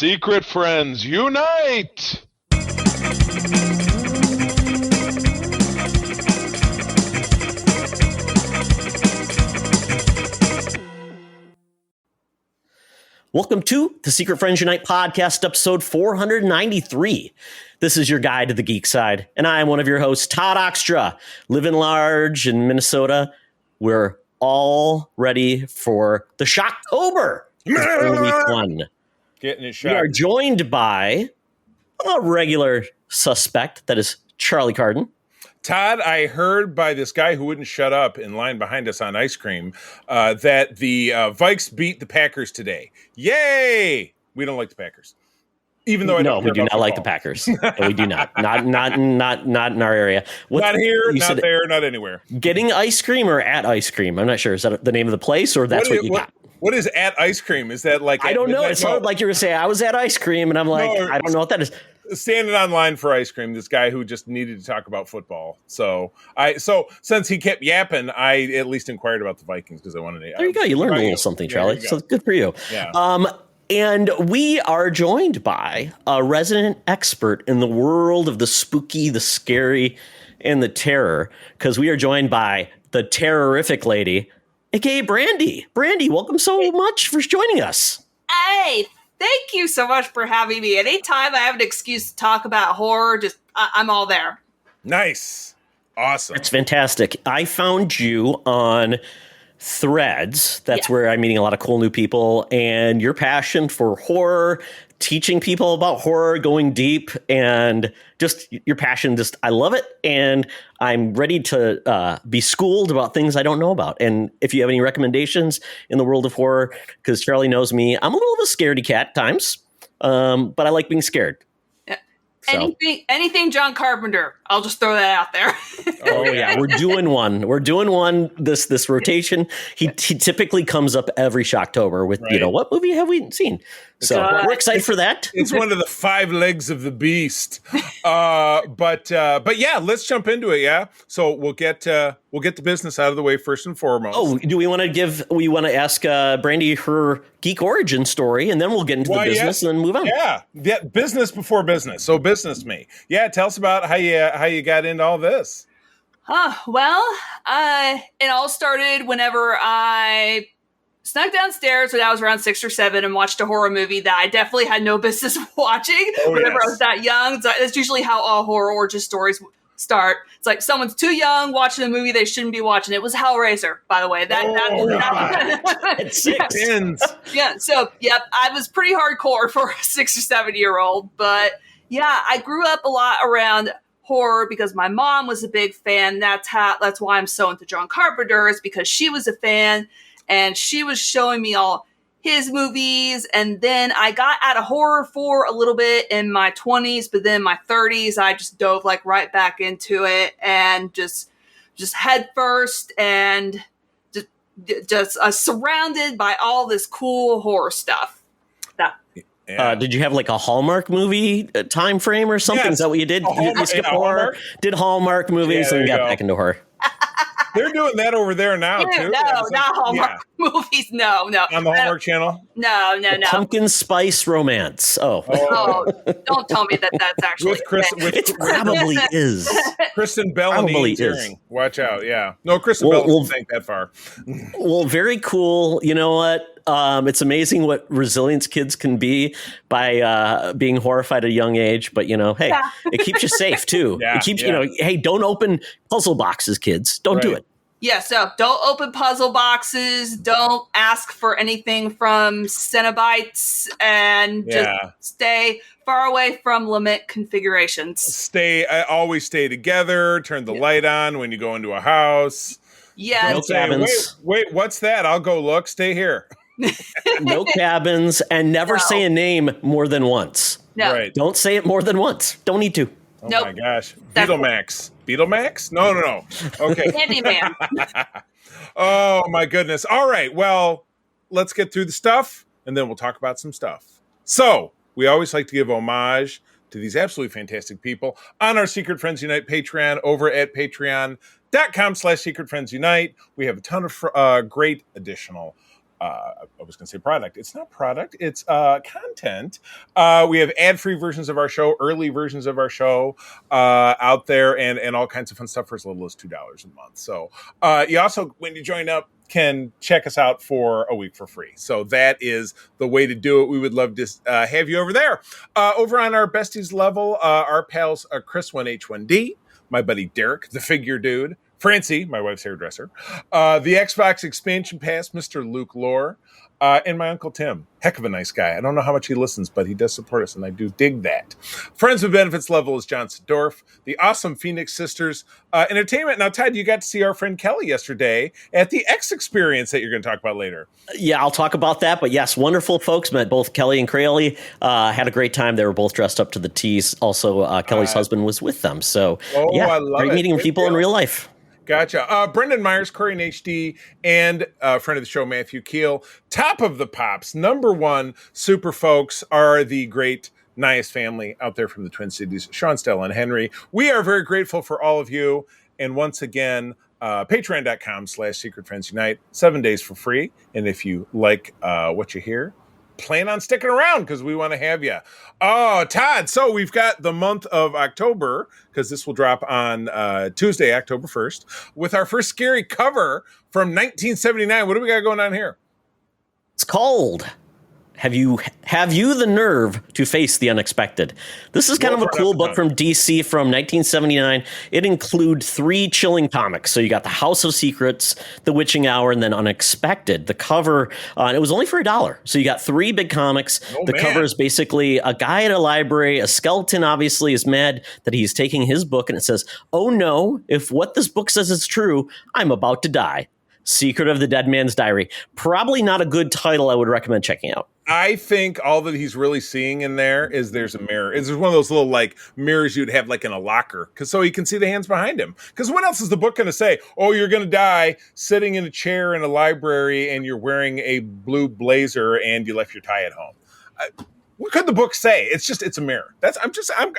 Secret friends, unite! Welcome to the Secret Friends Unite podcast, episode 493. This is your guide to the geek side, and I am one of your hosts, Todd Oxtra, living large in Minnesota. We're all ready for the Shocktober. It's early fun. Getting it shot. We are joined by a regular suspect, that is Charlie Carden. Todd, I heard by this guy who wouldn't shut up in line behind us on ice cream that the Vikes beat the Packers today. Yay! We don't like the Packers. Even though we do not like the Packers. No, we do not. Not in our area. Not here, not there, not anywhere. Getting ice cream or at ice cream? I'm not sure. Is that the name of the place or that's what you got? What is at ice cream? Is that like... I don't know. It sounded like you were saying, I was at ice cream, and I'm like, I don't know what that is. Standing online for ice cream, this guy who just needed to talk about football. So since he kept yapping, I at least inquired about the Vikings because I wanted to... There you go. You learned a little something, Charlie. So good for you. Yeah. And we are joined by a resident expert in the world of the spooky, the scary, and the terror, because we are joined by the Terrorific Lady, aka Brandy. Brandy, welcome so much for joining us. Hey, thank you so much for having me. Anytime I have an excuse to talk about horror, I'm all there. Nice. Awesome. That's fantastic. I found you on Threads. That's where I'm meeting a lot of cool new people, and your passion for horror, teaching people about horror, going deep, and just your passion, I love it. And I'm ready to be schooled about things I don't know about. And if you have any recommendations in the world of horror, because Charlie knows me, I'm a little of a scaredy cat at times, but I like being scared. So. Anything John Carpenter. I'll just throw that out there. Oh yeah, we're doing one this rotation. He typically comes up every Shocktober with what movie have we seen? So we're excited for that. It's one of the 5 legs of the beast. But yeah, let's jump into it. Yeah, so we'll get the business out of the way first and foremost. Oh, do we want to ask Brandy her geek origin story, and then we'll get into the business and then move on. Yeah, business before business. So business me. Yeah, tell us about how you got into all this. Well, it all started whenever I snuck downstairs when I was around 6 or 7 and watched a horror movie that I definitely had no business watching whenever I was that young. So that's usually how all horror origin stories start. It's like someone's too young watching a movie they shouldn't be watching. It was Hellraiser, by the way. At 6. Yeah. So, I was pretty hardcore for a 6 or 7 year old. But yeah, I grew up a lot around horror because my mom was a big fan. That's why I'm so into John Carpenter, is because she was a fan and she was showing me all his movies. And then I got out of horror for a little bit in my 20s, but then in my 30s, I just dove right back into it and just head first and just surrounded by all this cool horror stuff. Did you have a Hallmark movie time frame or something? Yes. Is that what you did? You skipped horror, did Hallmark movies, and got back into horror. They're doing that over there now, too. No, not Hallmark movies. No. On the Hallmark Channel? No. Pumpkin Spice Romance. Oh, don't tell me that's actually it probably is. Kristen Bell and Ian Ziering. Watch out, yeah. No, Kristen Bell doesn't think that far. Well, very cool. You know what? It's amazing what resilience kids can be by being horrified at a young age. But, hey, it keeps you safe, too. It keeps, hey, don't open puzzle boxes, kids. Don't do it. Yeah, so don't open puzzle boxes. Don't ask for anything from Cenobites, and just stay far away from limit configurations. Always stay together. Turn the light on when you go into a house. Yeah. Don't say, wait, what's that? I'll go look. Stay here. No cabins, and never say a name more than once. No. Right. Don't say it more than once. Don't need to. Oh my gosh. Beetlemax. Beetlemax? No. Okay. Candyman. Oh my goodness. All right. Well, let's get through the stuff and then we'll talk about some stuff. So we always like to give homage to these absolutely fantastic people on our Secret Friends Unite Patreon over at patreon.com/Secret Friends Unite. We have a ton of great additional I was going to say product. It's not product. It's content. We have ad-free versions of our show, early versions of our show out there, and all kinds of fun stuff for as little as $2 a month. So you also, when you join up, can check us out for a week for free. So that is the way to do it. We would love to have you over there. Over on our besties level, our pals Chris 1H1D, my buddy Derek, the figure dude, Francie, my wife's hairdresser, the Xbox expansion pass, Mr. Luke Lore, and my Uncle Tim. Heck of a nice guy. I don't know how much he listens, but he does support us, and I do dig that. Friends with Benefits level is John Sedorf, the awesome Phoenix Sisters Entertainment. Now, Todd, you got to see our friend Kelly yesterday at the X Experience that you're going to talk about later. Yeah, I'll talk about that. But yes, wonderful folks. Met both Kelly and Crayley. Had a great time. They were both dressed up to the T's. Also, Kelly's husband was with them. So, I love great meeting people in real life. Gotcha. Brendan Myers, Corey and HD, and friend of the show, Matthew Keel. Top of the pops, number one super folks are the great Nias family out there from the Twin Cities, Sean, Stella, and Henry. We are very grateful for all of you. And once again, patreon.com/Secret Friends Unite, 7 days for free. And if you like what you hear, plan on sticking around because we want to have you. Oh, Todd. So we've got the month of October because this will drop on Tuesday, October 1st, with our first scary cover from 1979. What do we got going on here? It's called Have You the Nerve to Face the Unexpected? This is kind of a cool book from DC from 1979. It includes 3 chilling comics. So you got The House of Secrets, The Witching Hour, and then Unexpected. The cover, it was only for $1. So you got 3 big comics. Cover is basically a guy at a library. A skeleton obviously is mad that he's taking his book, and it says, "Oh no, if what this book says is true, I'm about to die. Secret of the Dead Man's Diary." Probably not a good title I would recommend checking out. I think all that he's really seeing in there is there's a mirror. It's one of those little like mirrors you'd have like in a locker, because so he can see the hands behind him. Because what else is the book going to say? Oh, you're going to die sitting in a chair in a library and you're wearing a blue blazer and you left your tie at home. What could the book say? It's a mirror.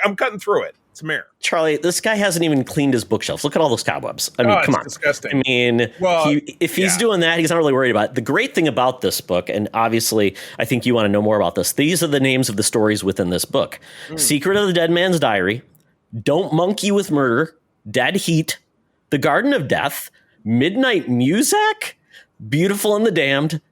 I'm cutting through it. It's a mirror. Charlie, this guy hasn't even cleaned his bookshelves. Look at all those cobwebs. I mean, come on. Disgusting. I mean, if he's doing that, he's not really worried about it. The great thing about this book, and obviously I think you want to know more about this, these are the names of the stories within this book. Secret of the Dead Man's Diary, Don't Monkey with Murder, Dead Heat, The Garden of Death, Midnight Muzak, Beautiful and the Damned,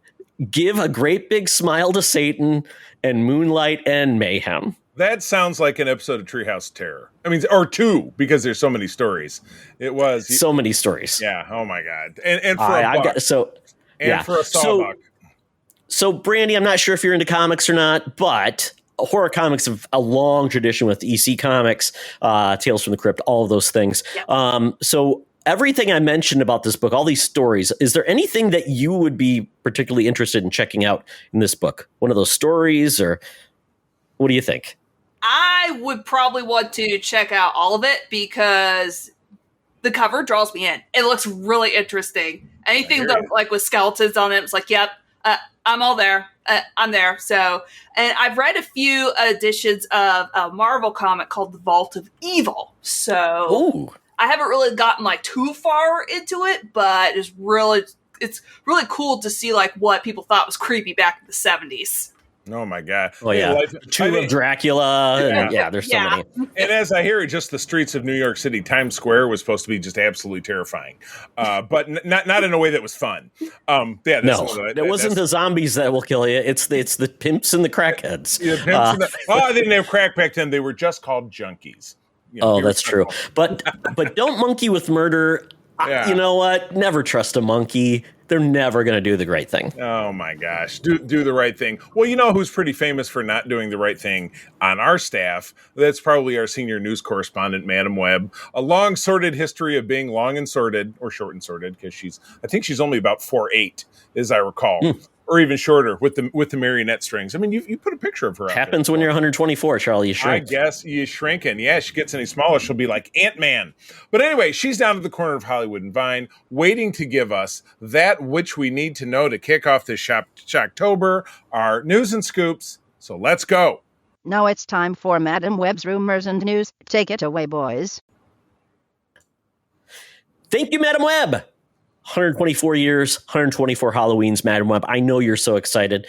Give a Great Big Smile to Satan, and Moonlight and Mayhem. That sounds like an episode of Treehouse Terror. I mean, or 2, because there's so many stories. It was so many stories. Yeah. Oh my God. And for a buck. For a sawbuck. So Brandy, I'm not sure if you're into comics or not, but horror comics have a long tradition with EC Comics, Tales from the Crypt, all of those things. Yeah. So everything I mentioned about this book, all these stories, is there anything that you would be particularly interested in checking out in this book? One of those stories, or what do you think? I would probably want to check out all of it because the cover draws me in. It looks really interesting. Anything that, like with skeletons on it, it's like, yep, I'm all there. I'm there. So, and I've read a few editions of a Marvel comic called The Vault of Evil. So I haven't really gotten like too far into it, but it's really cool to see like what people thought was creepy back in the 70s. Oh my God. Oh yeah. Tomb of Dracula. There's so many. And as I hear it, just the streets of New York City, Times Square was supposed to be just absolutely terrifying. But not in a way that was fun. There wasn't the zombies that will kill you. It's the pimps and the crackheads. Yeah, they didn't have crack back then. They were just called junkies. That's true. But don't monkey with murder. Yeah. You know what? Never trust a monkey. They're never going to do the right thing. Oh, my gosh. Do the right thing. Well, you know who's pretty famous for not doing the right thing on our staff? That's probably our senior news correspondent, Madam Webb. A long, sordid history of being long and sordid, or short and sordid, because I think she's only about 4'8", as I recall. Or even shorter with the marionette strings. I mean, you put a picture of her out Happens there. When you're 124, Charlie. You shrink. I guess you shrinking. Yeah, she gets any smaller, she'll be like Ant-Man. But anyway, she's down at the corner of Hollywood and Vine, waiting to give us that which we need to know to kick off this Shocktober, our news and scoops. So let's go. Now it's time for Madam Webb's Rumors and News. Take it away, boys. Thank you, Madam Webb. 124 years, 124 Halloweens, Madam Web. I know you're so excited.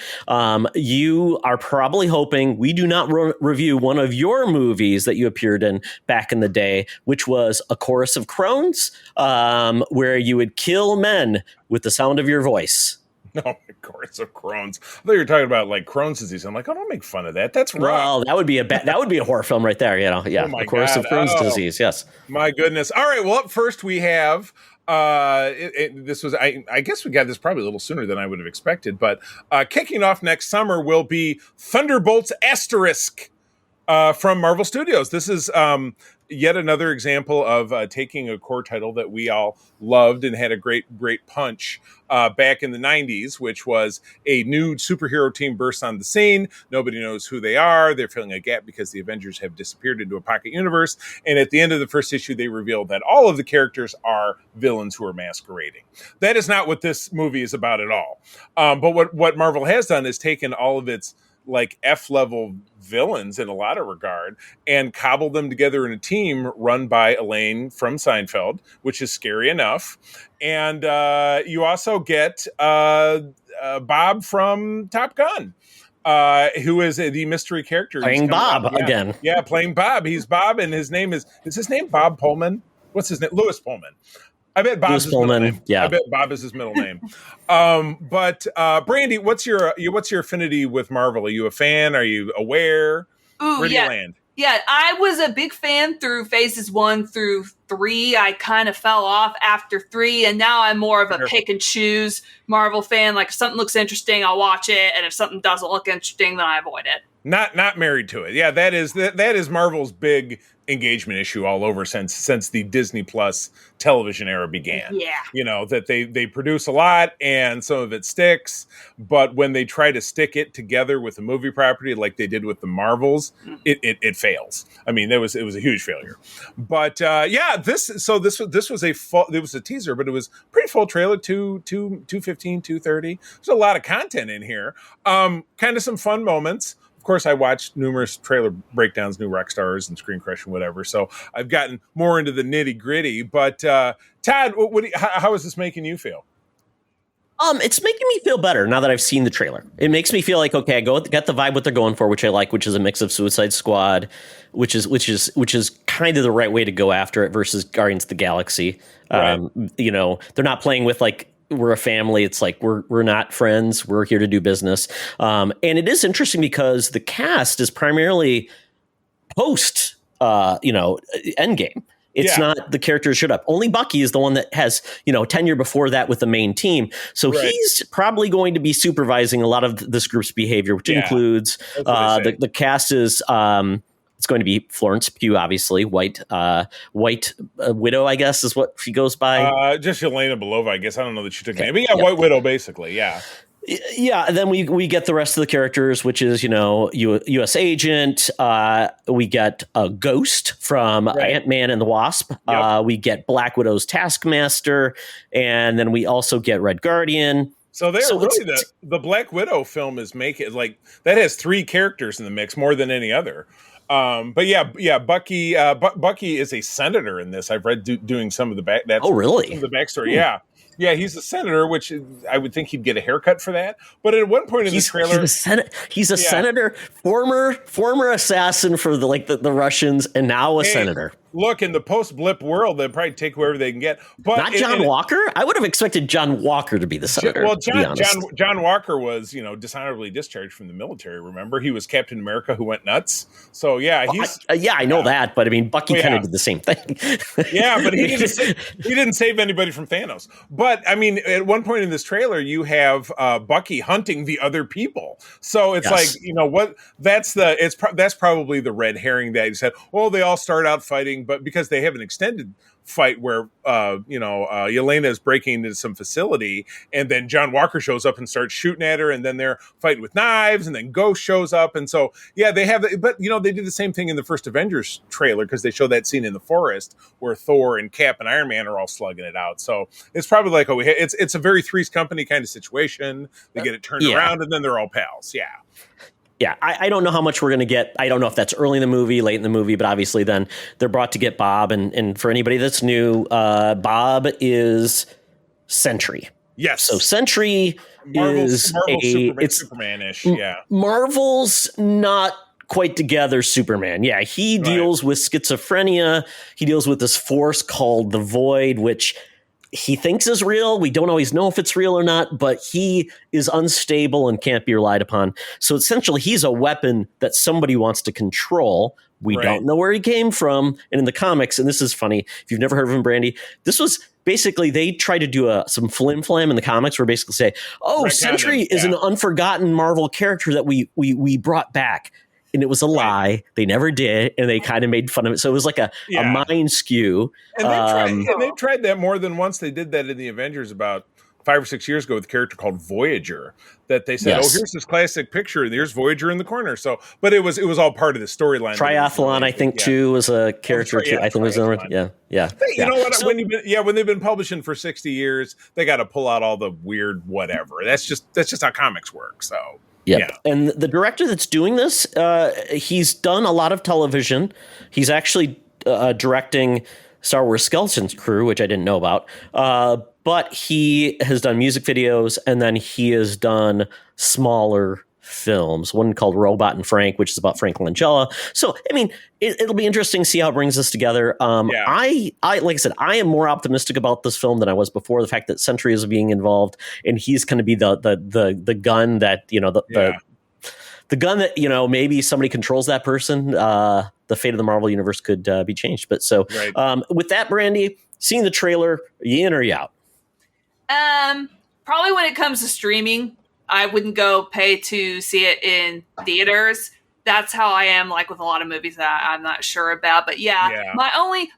You are probably hoping we do not review one of your movies that you appeared in back in the day, which was A Chorus of Crones, where you would kill men with the sound of your voice. No, of course, of Crohn's. I thought you were talking about like Crohn's disease. I'm like, oh, don't make fun of that. That's rough. Well, that would be a horror film right there. Yeah. Oh my A Chorus of Crohn's disease. Yes. My goodness. All right. Well, up first we have. This was. I guess we got this probably a little sooner than I would have expected. But kicking off next summer will be Thunderbolts Asterisk from Marvel Studios. This is yet another example of taking a core title that we all loved and had a great punch back in the 90s, which was a new superhero team bursts on the scene. Nobody knows who they are. They're filling a gap because the Avengers have disappeared into a pocket universe. And at the end of the first issue, they revealed that all of the characters are villains who are masquerading. That is not what this movie is about at all. But what Marvel has done is taken all of its like F-level villains in a lot of regard and cobbled them together in a team run by Elaine from Seinfeld, which is scary enough. And you also get Bob from Top Gun, who is the mystery character. Playing Bob again. Yeah, playing Bob. He's Bob, and his name is his name Bob Pullman? What's his name? Louis Pullman. I bet Bob's his middle name. Yeah. I bet Bob is his middle name. But Brandy, what's your affinity with Marvel? Are you a fan? Are you aware? Where do you land? Yeah, I was a big fan through phases 1 through 3. I kind of fell off after 3, and now I'm more of a pick and choose Marvel fan. Like if something looks interesting, I'll watch it, and if something doesn't look interesting, then I avoid it. Not married to it. Yeah, that is Marvel's big engagement issue all over since the Disney Plus television era began. Yeah. You know, that they produce a lot and some of it sticks, but when they try to stick it together with a movie property like they did with the Marvels, it fails. I mean, it was a huge failure. But this was a teaser, but it was pretty full trailer, 2:15, 2:30. There's a lot of content in here. Kind of some fun moments. Of course, I watched numerous trailer breakdowns, New Rockstars and Screen Crush and whatever, so I've gotten more into the nitty gritty. But Todd, how is this making you feel? It's making me feel better now that I've seen the trailer. It makes me feel like, okay, I get the vibe what they're going for, which I like, which is a mix of Suicide Squad, which is kind of the right way to go after it versus Guardians of the Galaxy. Right. They're not playing with like, we're a family. It's like we're not friends. We're here to do business. And it is interesting because the cast is primarily post Endgame. It's not the characters showed up. Only Bucky is the one that has, tenure before that with the main team. So he's probably going to be supervising a lot of this group's behavior, which includes the cast is it's going to be Florence Pugh, obviously, White Widow, I guess, is what she goes by. Just Yelena Belova, I guess. I don't know that she took name, but White Widow, basically, yeah. Yeah, and then we get the rest of the characters, which is, U.S. Agent. We get a Ghost from Ant-Man and the Wasp. Yep. We get Black Widow's Taskmaster, and then we also get Red Guardian. So the Black Widow film is making like that has 3 characters in the mix more than any other. But Bucky is a senator in this. I've read doing some of the back. That's really? Some of the backstory. Yeah. Yeah, he's a senator, which I would think he'd get a haircut for that. But at one point in the trailer, he's a senator, former assassin for the Russians, and now a senator. Look, in the post-blip world, they'll probably take whoever they can get. But not John Walker? I would have expected John Walker to be the senator. Well, John Walker was, dishonorably discharged from the military, remember? He was Captain America who went nuts. So, I know that, but I mean, Bucky kind of did the same thing. Yeah, but he didn't save anybody from Thanos. But, I mean, at one point in this trailer, you have Bucky hunting the other people. So it's that's probably the red herring that he said, they all start out fighting. But because they have an extended fight where Yelena is breaking into some facility, and then John Walker shows up and starts shooting at her, and then they're fighting with knives, and then Ghost shows up, and so they have. But they did the same thing in the first Avengers trailer because they show that scene in the forest where Thor and Cap and Iron Man are all slugging it out. So it's probably like it's a very Three's Company kind of situation. They get it turned around, and then they're all pals. Yeah. Yeah, I don't know how much we're going to get. I don't know if that's early in the movie, late in the movie, but obviously then they're brought to get Bob. And for anybody that's new, Bob is Sentry. Yes. So Sentry is Superman-ish. Yeah. Marvel's not quite together Superman. Yeah, he deals with schizophrenia. He deals with this force called the Void, which he thinks is real. We don't always know if it's real or not, but he is unstable and can't be relied upon. So essentially, he's a weapon that somebody wants to control. We don't know where he came from. And in the comics, and this is funny, if you've never heard of him, Brandy, this was basically, they tried to do some flim-flam in the comics where basically say, Sentry is an unforgotten Marvel character that we brought back. And it was a lie. They never did, and they kind of made fun of it. So it was like a mind skew. And they've tried that more than once. They did that in the Avengers about 5 or 6 years ago with a character called Voyager. That they said, here's this classic picture, and there's Voyager in the corner. So, but it was all part of the storyline. Triathlon, I think, too, was a character. I think was you know what? So, when they've been publishing for 60 years, they got to pull out all the weird whatever. That's just how comics work. So. Yep. Yeah. And the director that's doing this, he's done a lot of television. He's actually directing Star Wars Skeleton's Crew, which I didn't know about. But he has done music videos, and then he has done smaller films, one called Robot and Frank, which is about Frank Langella. So, I mean, it'll be interesting to see how it brings us together. I like I said, I am more optimistic about this film than I was before. The fact that Sentry is being involved, and he's going to be the gun that, the gun that, maybe somebody controls that person. The fate of the Marvel universe could be changed. But so with that, Brandy, seeing the trailer, are you in or are you out? Probably when it comes to streaming, I wouldn't go pay to see it in theaters. That's how I am, like, with a lot of movies that I'm not sure about. But my only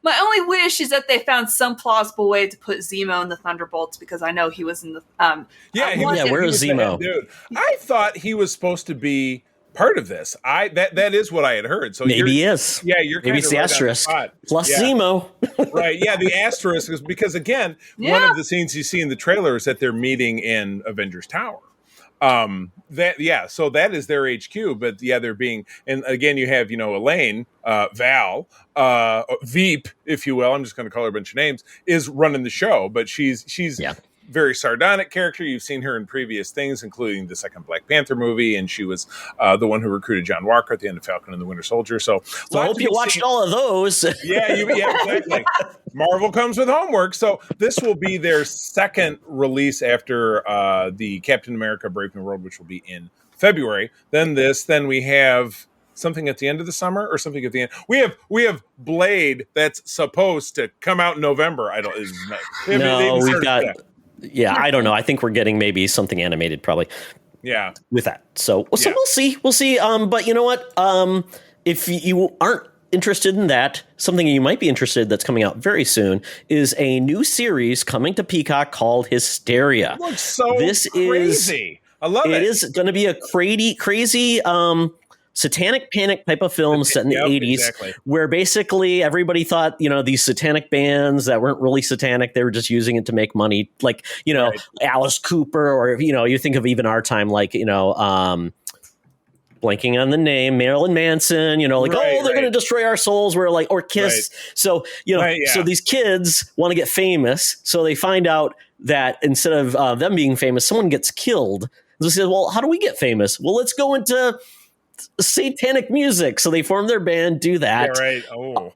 wish is that they found some plausible way to put Zemo in the Thunderbolts, because I know he was in the where is Zemo? Dude, I thought he was supposed to be part of this. That is what I had heard. So maybe he is. Yeah, you're maybe it's the asterisk plus Zemo. Right. Yeah, the asterisk is because, again, one of the scenes you see in the trailer is that they're meeting in Avengers Tower. So that is their HQ, but they're being, and again, you have, Elaine, Val, Veep, if you will, I'm just going to call her a bunch of names, is running the show, but she's very sardonic character. You've seen her in previous things, including the second Black Panther movie, and she was the one who recruited John Walker at the end of Falcon and the Winter Soldier. So I hope you watched all of those. Exactly. Marvel comes with homework. So this will be their second release after the Captain America Brave New World, which will be in February. Then we have something at the end of the summer, or something at the end. We have Blade that's supposed to come out in November. I don't. We've got. Yeah, I don't know. I think we're getting maybe something animated, probably. Yeah. With that, so we'll see. We'll see. But you know what? If you aren't interested in that, something you might be interested that's coming out very soon is a new series coming to Peacock called Hysteria. Looks so crazy. I love it. It is going to be a crazy satanic panic type of film set in the 80s, where basically everybody thought, these satanic bands that weren't really satanic, they were just using it to make money. Like, Alice Cooper, or, you think of even our time, like, blanking on the name, Marilyn Manson, they're going to destroy our souls. We're like, or Kiss. So, so these kids want to get famous. So they find out that instead of them being famous, someone gets killed. So they say, well, how do we get famous? Well, let's go into satanic music. So they form their band, do that. Yeah, right. Oh.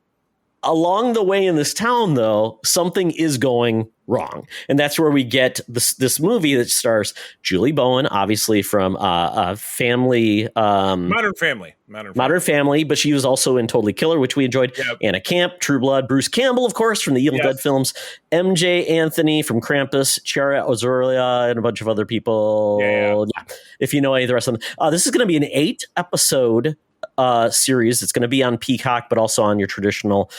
Along the way in this town, though, something is going wrong. And that's where we get this movie that stars Julie Bowen, obviously from Family. Modern Family. But she was also in Totally Killer, which we enjoyed. Yep. Anna Camp, True Blood, Bruce Campbell, of course, from the Evil Dead films. MJ Anthony from Krampus, Chiara Azuria, and a bunch of other people. Yeah. If you know any of the rest of them. This is going to be an 8-episode series. It's going to be on Peacock, but also on your traditional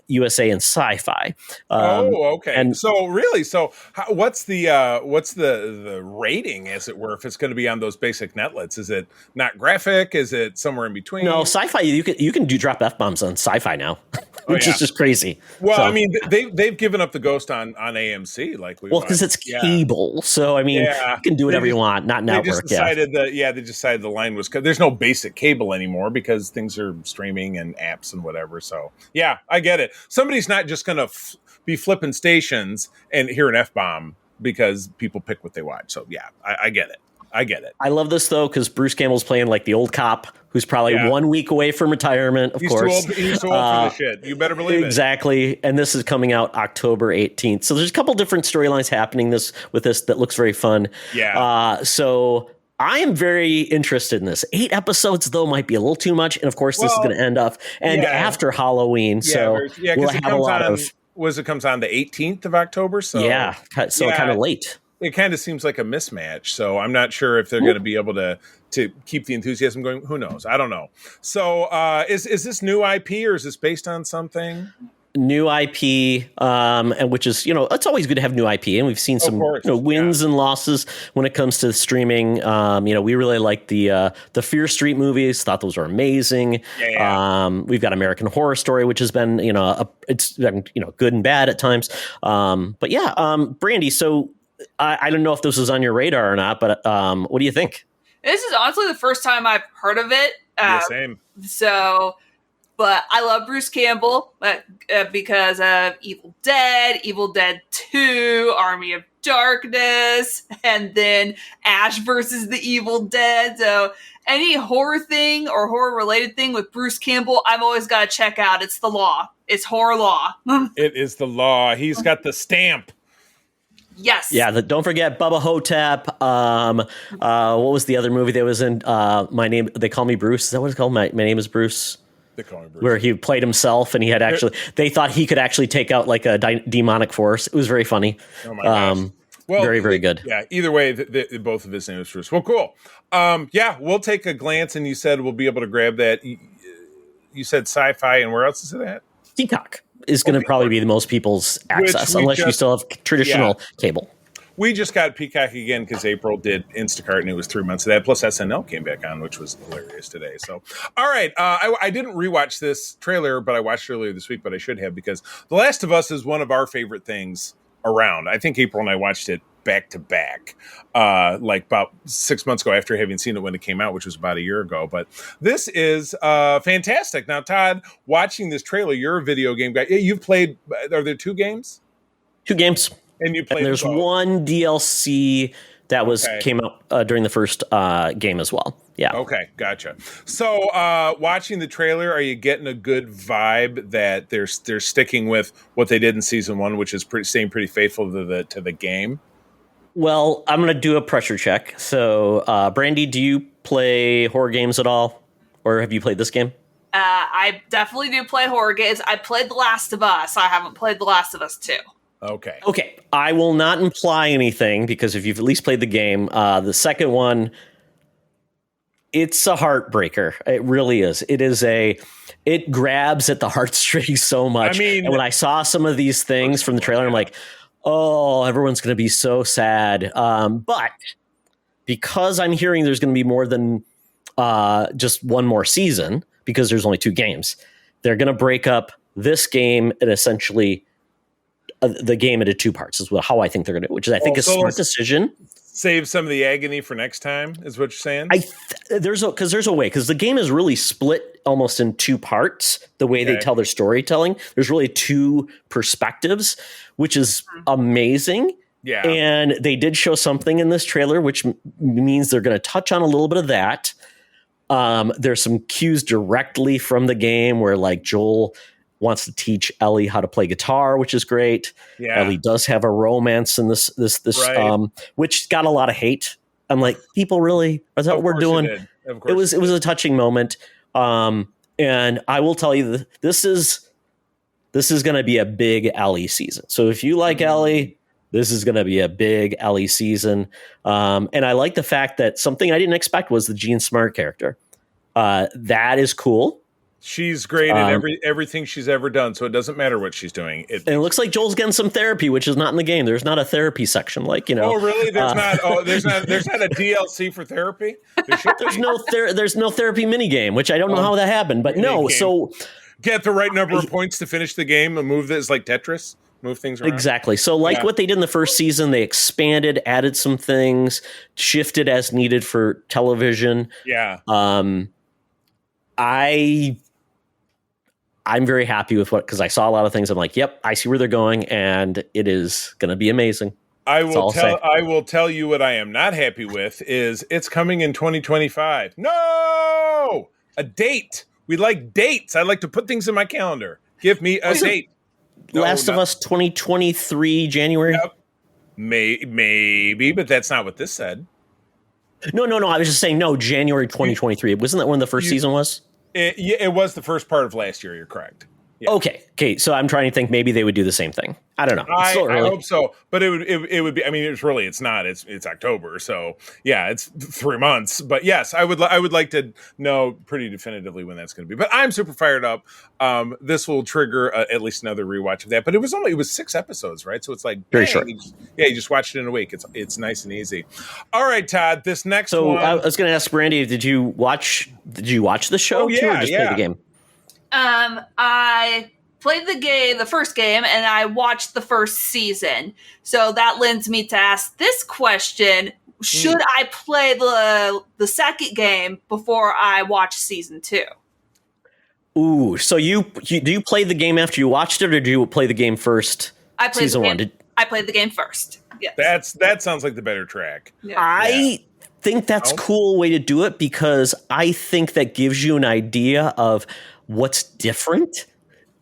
USA and Sci-Fi. Okay. And what's the rating, as it were, if it's going to be on those basic netlets? Is it not graphic? Is it somewhere in between? No, Sci-Fi. You can drop F-bombs on Sci-Fi now, which is just crazy. Well, I mean, they've given up the ghost on AMC, because it's cable. So I mean, you can do whatever you want, not network. They decided the line was, because there's no basic cable anymore, because things are streaming and apps and whatever. So I get it. Somebody's not just going to be flipping stations and hear an F-bomb because people pick what they watch. So yeah, I get it. I get it. I love this though because Bruce Campbell's playing like the old cop who's probably 1 week away from retirement. Of course, he's too old for this shit. You better believe it. Exactly. And this is coming out October 18th. So there's a couple different storylines happening with this that looks very fun. Yeah. So I am very interested in this. 8 episodes though might be a little too much, and of course this is going to end up after Halloween. So we'll have a lot of. It comes on the 18th of October. So kind of late. It kind of seems like a mismatch. So I'm not sure if they're going to be able to keep the enthusiasm going. Who knows? I don't know. So is this new IP or is this based on something? New IP, and which is, it's always good to have new IP, and we've seen some wins and losses when it comes to streaming. We really like the Fear Street movies; thought those were amazing. We've got American Horror Story, which has been, it's been, good and bad at times. Brandy. So I don't know if this was on your radar or not, but what do you think? This is honestly the first time I've heard of it. Same. So. But I love Bruce Campbell because of Evil Dead 2, Army of Darkness, and then Ash versus the Evil Dead. So any horror thing or horror-related thing with Bruce Campbell, I've always got to check out. It's the law. It's horror law. It is the law. He's got the stamp. Yes. Yeah. Don't forget Bubba Hotep. What was the other movie that was in? They Call Me Bruce. Is that what it's called? My Name is Bruce. Where he played himself, and he had they thought he could actually take out like a demonic force. It was very funny. Oh my gosh. Well, very, very good. Yeah. Either way, both of his names are Bruce. Well, cool. We'll take a glance, and you said we'll be able to grab that. You said Sci-Fi, and where else is it at? Peacock is going to probably be the most people's access, unless you still have traditional cable. We just got Peacock again because April did Instacart and it was 3 months of that. Plus SNL came back on, which was hilarious today. So, all right. I didn't rewatch this trailer, but I watched it earlier this week, but I should have because The Last of Us is one of our favorite things around. I think April and I watched it back to back, like about 6 months ago after having seen it when it came out, which was about a year ago. But this is fantastic. Now, Todd, watching this trailer, you're a video game guy. You've played, are there 2 games? 2 games. And you played. There's one DLC that came out during the first game as well. Yeah. Okay, gotcha. So, watching the trailer, are you getting a good vibe that they're sticking with what they did in season 1, which is staying pretty faithful to the game? Well, I'm going to do a pressure check. So, Brandy, do you play horror games at all, or have you played this game? I definitely do play horror games. I played The Last of Us. I haven't played The Last of Us 2. Okay. I will not imply anything because if you've at least played the game, the second one, it's a heartbreaker. It really is. It grabs at the heartstrings so much. I mean, and when I saw some of these things from the trailer, I'm like, oh, everyone's going to be so sad. But because I'm hearing there's going to be more than just one more season, because there's only 2 games, they're going to break up this game and essentially the game into 2 parts is how I think they're going to do, which is I think a smart decision. Save some of the agony for next time is what you're saying? There's a way, because the game is really split almost in 2 parts, the way they tell their storytelling. There's really 2 perspectives, which is amazing. Yeah. And they did show something in this trailer, which means they're going to touch on a little bit of that. There's some cues directly from the game where like Joel wants to teach Ellie how to play guitar, which is great. Yeah. Ellie does have a romance in this, right. Which got a lot of hate. I'm like, people really, is that what we're doing? It was a touching moment. And I will tell you, this is going to be a big Ellie season. So if you like Ellie, this is going to be a big Ellie season. And I like the fact that something I didn't expect was the Jean Smart character. That is cool. She's great at everything she's ever done, so it doesn't matter what she's doing. And it looks like Joel's getting some therapy, which is not in the game. There's not a therapy section, like, you know. Oh, really? There's not. Oh, there's not a DLC for therapy. There's no therapy minigame, which I don't know how that happened, but no. So get the right number of points to finish the game and move this like Tetris. Move things around. Exactly. So like what they did in the first season, they expanded, added some things, shifted as needed for television. Yeah. I'm very happy with because I saw a lot of things. I'm like, yep, I see where they're going, and it is going to be amazing. I That's all will I'll say. I will tell you what I am not happy with is it's coming in 2025. No! A date. We like dates. I like to put things in my calendar. Give me a Was it date. No, Last of Us 2023 January. Yep. Maybe, but that's not what this said. No. I was just saying no. January 2023. Wasn't that when the first season was? It was the first part of last year. You're correct. Yeah. Okay. So I'm trying to think. Maybe they would do the same thing. I don't know. It's still I early. hope so, but it would be. I mean, it's not. It's October, so yeah, it's 3 months. But yes, I would like to know pretty definitively when that's going to be. But I'm super fired up. This will trigger at least another rewatch of that. But it was 6 episodes, right? So it's like Very short. You just watched it in a week. It's nice and easy. All right, Todd. This next So one. I was going to ask Brandy, did you watch the show too, or just play the game? I played the first game, and I watched the first season. So that lends me to ask this question: should I play the second game before I watch season 2? Ooh, so do you play the game after you watched it, or do you play the game first? I played season the game, 1. I played the game first. Yes. That sounds like the better track. Yeah. I think that's a cool way to do it because I think that gives you an idea of what's different.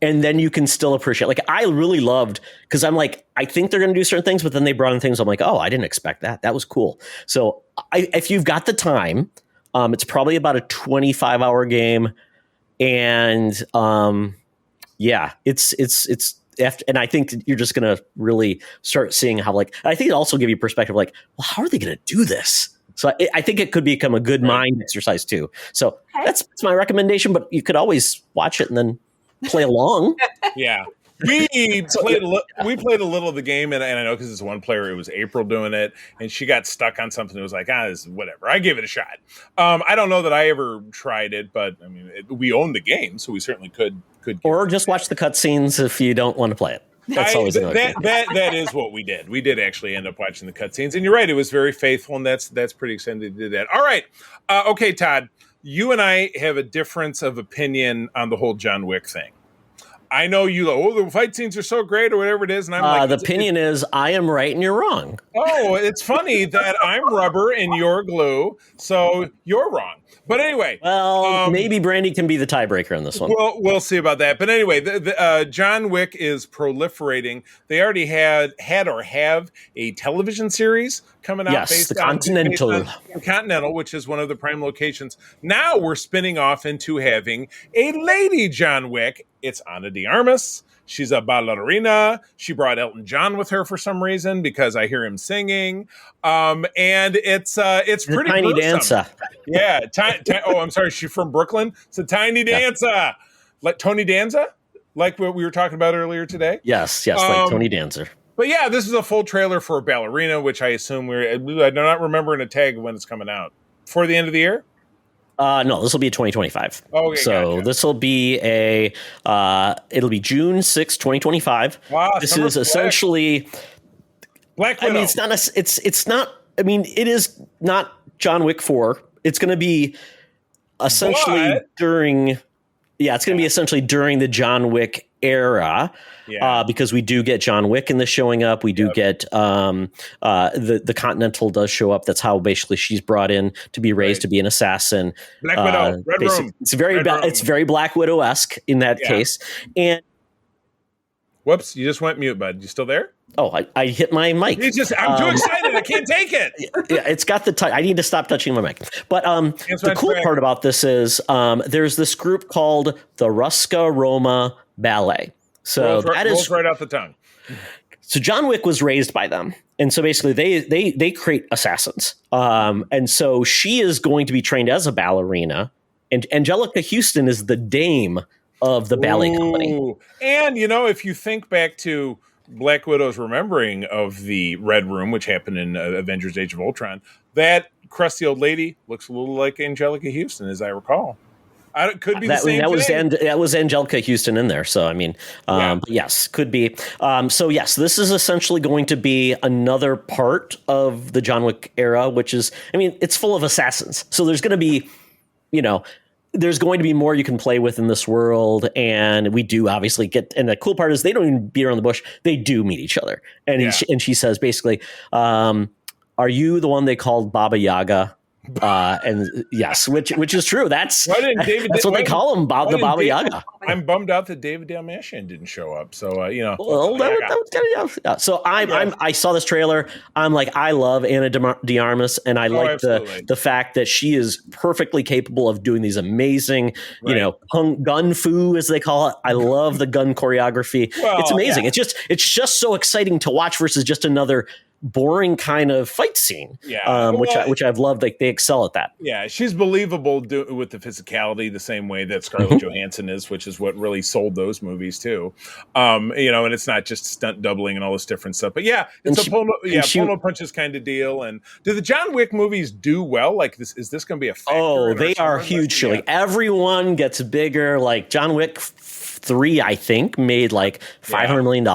And then you can still appreciate. Like, I really loved, because I'm like, I think they're going to do certain things, but then they brought in things. I'm like, oh, I didn't expect that. That was cool. So if you've got the time, it's probably about a 25-hour game, and it's and I think you're just going to really start seeing how, like, I think it also give you perspective, like, well, how are they going to do this? So I think it could become a good mind exercise too. So that's my recommendation, but you could always watch it and then play along. Yeah. We played a little of the game, and I know because it's one player, it was April doing it, and she got stuck on something. It was like, this is whatever. I gave it a shot. I don't know that I ever tried it, but I mean, we own the game, so we certainly could. Or just watch the cutscenes if you don't want to play it. That's always that is what we did. We did actually end up watching the cutscenes, and you're right. It was very faithful, and that's pretty exciting to do that. All right, okay, Todd. You and I have a difference of opinion on the whole John Wick thing. I know you the fight scenes are so great or whatever it is, and I'm like, the opinion is I am right and you're wrong. Oh, it's funny that I'm rubber and you're glue, so you're wrong. But anyway, well, maybe Brandy can be the tiebreaker in this one. We'll see about that. But anyway, the John Wick is proliferating. They already had or have a television series coming out. Yes, the Continental. Continental, which is one of the prime locations. Now we're spinning off into having a lady John Wick. It's Ana de Armas. She's a ballerina. She brought Elton John with her for some reason because I hear him singing. And it's pretty tiny gruesome. dancer. Yeah. I'm sorry. She's from Brooklyn. It's a tiny dancer. Like Tony Danza, like what we were talking about earlier today. Yes, like Tony Danza. But yeah, this is a full trailer for Ballerina, which I assume I do not remember in a tag when it's coming out. Before the end of the year? No, this will be 2025. Okay, so gotcha. this will be it'll be June 6, 2025. Wow, this is essentially Black Widow. I mean, it's not. I mean, it is not John Wick 4. It's going to be essentially during. Yeah, it's going to be essentially during the John Wick era. Yeah. Because we do get John Wick in this showing up. We do get the Continental does show up. That's how basically she's brought in to be raised to be an assassin. Black Widow, Red Room. It's very Black Widow-esque in that case. And whoops, you just went mute, bud. You still there? Oh, I hit my mic. I'm too excited. I can't take it. Yeah, it's got the I need to stop touching my mic. But the cool part about this is there's this group called the Ruska Roma Ballet. So rolls right off the tongue. So John Wick was raised by them. And so basically they create assassins. And so she is going to be trained as a ballerina. And Angelica Houston is the dame of the ballet company. And, if you think back to Black Widow's remembering of the Red Room, which happened in Avengers Age of Ultron, that crusty old lady looks a little like Angelica Houston, as I recall. Could be the same thing. That was Angelica Houston in there. So, I mean, yes, could be. So, yes, this is essentially going to be another part of the John Wick era, which is, I mean, it's full of assassins. So there's going to be, there's going to be more you can play with in this world, and we do obviously get. And the cool part is they don't even beat around the bush; they do meet each other. And she says basically, "Are you the one they called Baba Yaga?" And yes, which is true. That's what they call him, the Baba Yaga. I'm bummed out that David Dalmatian didn't show up. So So I saw this trailer. I'm like, I love Anna de Armas, and I like the fact that she is perfectly capable of doing these amazing, gun fu as they call it. I love the gun choreography. It's amazing. Yeah. It's just so exciting to watch versus just another boring kind of fight scene, which I've loved. Like they excel at that. Yeah, she's believable with the physicality, the same way that Scarlett Johansson is, which is what really sold those movies too. And it's not just stunt doubling and all this different stuff. But it's polo punches kind of deal. And do the John Wick movies do well? Like this, is this going to be a factor? Oh, they are huge. Like everyone gets bigger. Like John Wick 3, I think, made like $500 million.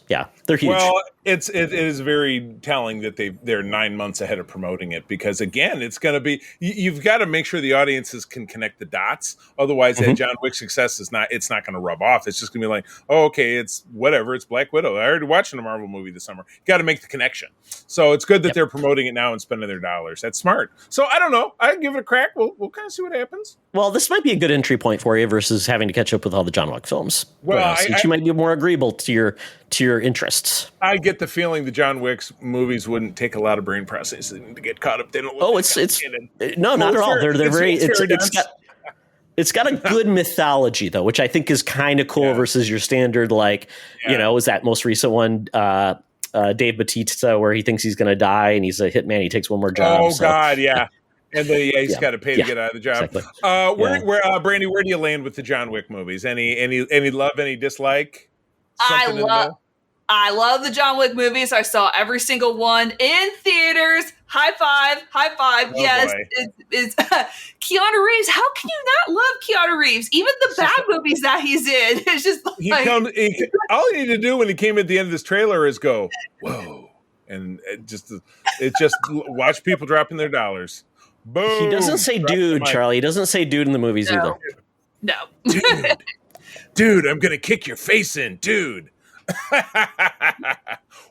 Yeah, they're huge. Well, it is very telling that they're 9 months ahead of promoting it, because again, it's going to be, you've got to make sure the audiences can connect the dots. Otherwise, that John Wick success is not going to rub off. It's just going to be like, oh, okay, it's whatever. It's Black Widow. I already watched a Marvel movie this summer. You got to make the connection. So it's good that they're promoting it now and spending their dollars. That's smart. So I don't know. I give it a crack. We'll kind of see what happens. Well, this might be a good entry point for you versus having to catch up with all the John Wick films. Well, since you might be more agreeable to your interests. I get the feeling the John Wick's movies wouldn't take a lot of brain processing to get caught up. They don't. Not at all. They're very. It's got a good mythology though, which I think is kind of cool versus your standard is that most recent one. Dave Bautista, where he thinks he's going to die and he's a hitman. He takes one more job. Oh God, yeah. And he's got to pay to get out of the job. Exactly. Brandy, where do you land with the John Wick movies? Any love, any dislike? I love the John Wick movies. I saw every single one in theaters. High five. Oh, yes, it's Keanu Reeves. How can you not love Keanu Reeves? Even the bad movies that he's in. It's just all he need to do when he came at the end of this trailer is go, whoa, and just watch people dropping their dollars. Boom. He doesn't say dude, Charlie. He doesn't say dude in the movies either. No. Dude, I'm going to kick your face in, dude.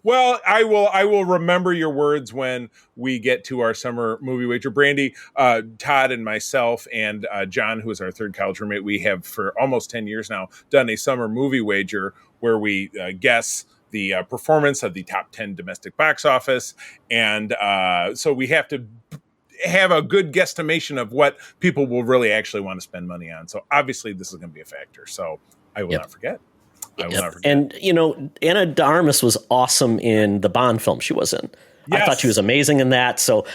Well, I will remember your words when we get to our summer movie wager. Brandy, Todd, and myself, and John, who is our third college roommate, we have for almost 10 years now done a summer movie wager where we guess the performance of the top 10 domestic box office. And so we have to have a good guesstimation of what people will really actually want to spend money on. So obviously this is going to be a factor. So I will not forget. And, Anna de Armas was awesome in the Bond film she was in. Yes. I thought she was amazing in that. So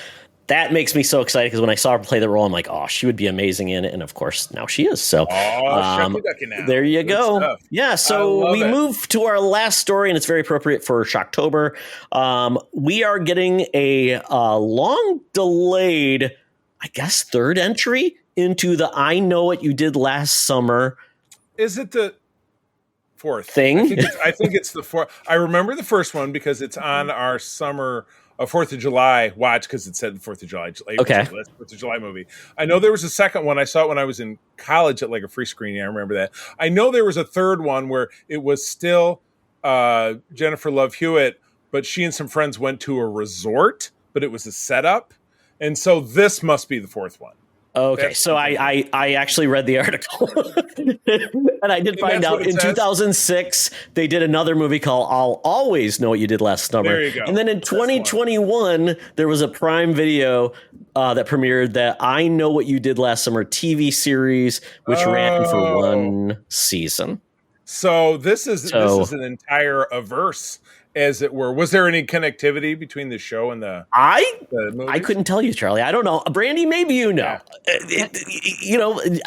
that makes me so excited because when I saw her play the role, I'm like, oh, she would be amazing in it. And of course, now she is. So there you go. Stuff. Yeah. So we move to our last story, and it's very appropriate for Shocktober. We are getting a long delayed, I guess, third entry into the I Know What You Did Last Summer. Is it the fourth thing? I think it's the fourth. I remember the first one because it's on our summer 4th of July watch because it said 4th of July. Okay. 4th of July movie. I know there was a second one. I saw it when I was in college at like a free screening. I remember that. I know there was a third one where it was still Jennifer Love Hewitt, but she and some friends went to a resort, but it was a setup. And so this must be the fourth one. Okay, so I actually read the article, and I did find out in 2006 they did another movie called I'll Always Know What You Did Last Summer. There you go. And then in 2021 there was a Prime Video that premiered that I Know What You Did Last Summer TV series, which ran for one season. So this is an entire averse, as it were. Was there any connectivity between the show and the movies? I couldn't tell you, Charlie. I don't know. Brandy, maybe you know. Yeah.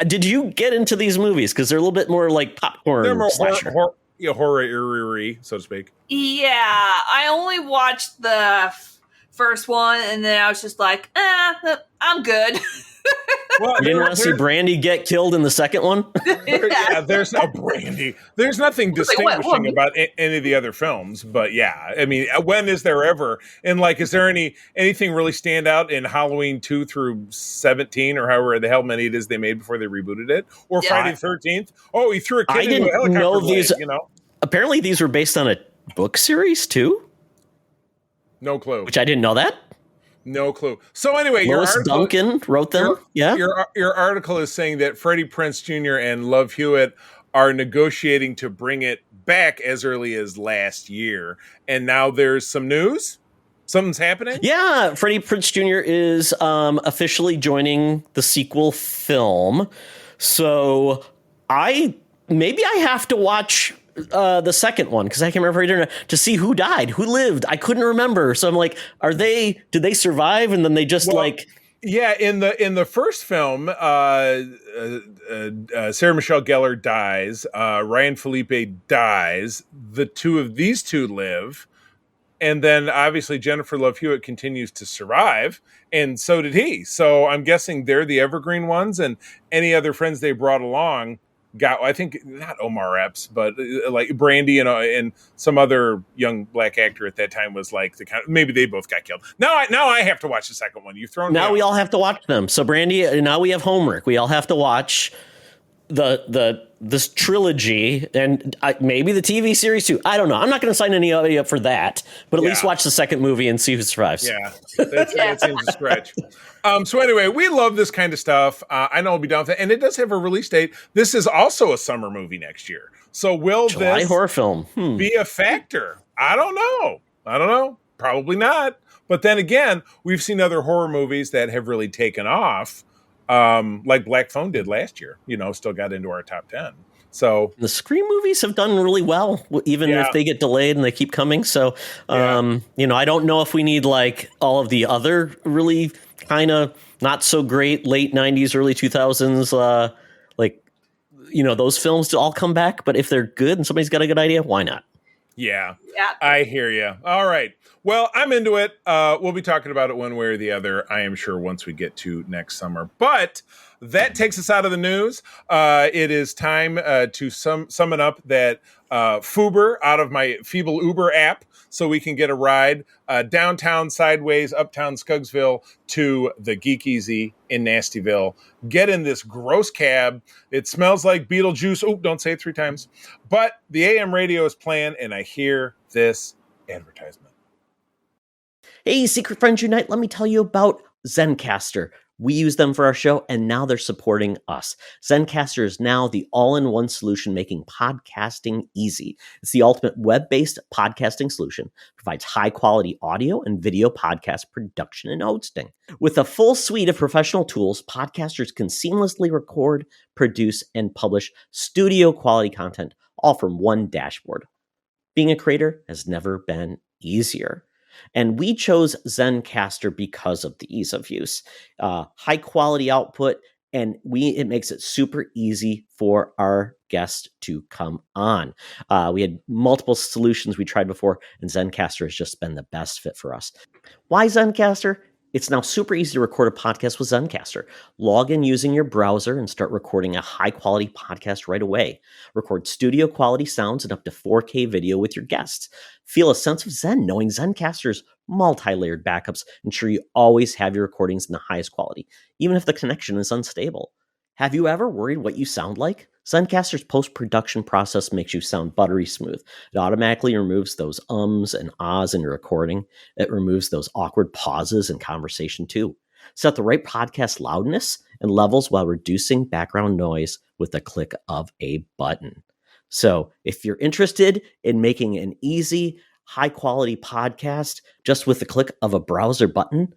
Did you get into these movies? Because they're a little bit more like popcorn. They're more horror, so to speak. Yeah, I only watched the first one, and then I was just like, I'm good. Well, You didn't want to see Brandy get killed in the second one? There's no Brandy. There's nothing distinguishing about any of the other films, but yeah, I mean, when is there ever? And like, is there anything really stand out in Halloween 2 through 17 or however the hell many it is they made before they rebooted it, or Friday the 13th? Oh, he threw a kid into a helicopter. Know these. You know, apparently these were based on a book series too. No clue. Which I didn't know that. No clue. So anyway, Lois Duncan wrote them. Your article is saying that Freddie Prinze Jr. and Love Hewitt are negotiating to bring it back as early as last year, and now there's some news. Something's happening. Yeah, Freddie Prinze Jr. is officially joining the sequel film. So maybe I have to watch the second one because I can't remember to see who died, who lived. I couldn't remember. So I'm like, did they survive? And then they just yeah, in the first film, Sarah Michelle Gellar dies. Ryan Felipe dies. These two live. And then obviously Jennifer Love Hewitt continues to survive. And so did he. So I'm guessing they're the evergreen ones, and any other friends they brought along got, I think, not Omar Epps, but like Brandy and some other young black actor at that time was like the kind of, maybe they both got killed. Now I have to watch the second one. You've thrown now we all have to watch them. So Brandy, now we have homework. We all have to watch this trilogy and maybe the TV series too. I don't know. I'm not going to sign anybody up for that, but at least watch the second movie and see who survives. Yeah, that seems a stretch. So anyway, we love this kind of stuff. I know we'll be down with it, and it does have a release date. This is also a summer movie next year. So will July this horror film be a factor? I don't know. Probably not. But then again, we've seen other horror movies that have really taken off. Like Black Phone did last year, still got into our top 10. So the Scream movies have done really well, even if they get delayed and they keep coming. So, I don't know if we need like all of the other really kind of not so great late 90s, early 2000s, those films to all come back. But if they're good and somebody's got a good idea, why not? Yeah, I hear you. All right. Well, I'm into it. We'll be talking about it one way or the other, I am sure, once we get to next summer. But that takes us out of the news. It is time to summon up that Fuber out of my feeble Uber app so we can get a ride downtown, sideways, uptown Scuggsville to the Geek Easy in Nastyville. Get in this gross cab. It smells like Beetlejuice. Oh, don't say it 3 times. But the AM radio is playing, and I hear this advertisement. Hey, Secret Friends Unite, let me tell you about Zencastr. We use them for our show, and now they're supporting us. Zencastr is now the all-in-one solution making podcasting easy. It's the ultimate web-based podcasting solution. Provides high-quality audio and video podcast production and hosting. With a full suite of professional tools, podcasters can seamlessly record, produce, and publish studio-quality content, all from one dashboard. Being a creator has never been easier. And we chose Zencastr because of the ease of use, high quality output, and it makes it super easy for our guests to come on. We had multiple solutions we tried before, and Zencastr has just been the best fit for us. Why Zencastr? It's now super easy to record a podcast with Zencastr. Log in using your browser and start recording a high-quality podcast right away. Record studio-quality sounds and up to 4K video with your guests. Feel a sense of zen knowing Zencastr's multi-layered backups ensure you always have your recordings in the highest quality, even if the connection is unstable. Have you ever worried what you sound like? Zencastr's post-production process makes you sound buttery smooth. It automatically removes those ums and ahs in your recording. It removes those awkward pauses in conversation too. Set the right podcast loudness and levels while reducing background noise with the click of a button. So if you're interested in making an easy, high-quality podcast just with the click of a browser button,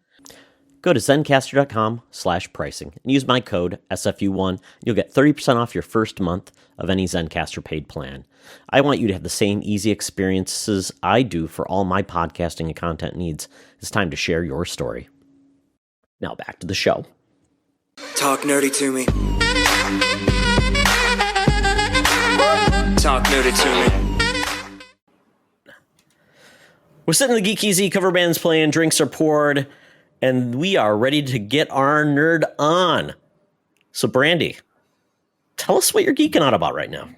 go to zencastr.com/pricing and use my code SFU1. You'll get 30% off your first month of any Zencastr paid plan. I want you to have the same easy experiences I do for all my podcasting and content needs. It's time to share your story. Now back to the show. Talk nerdy to me. Talk nerdy to me. We're sitting in the Geek Easy, cover bands playing, drinks are poured, and we are ready to get our nerd on. So, Brandy, tell us what you're geeking out about right now.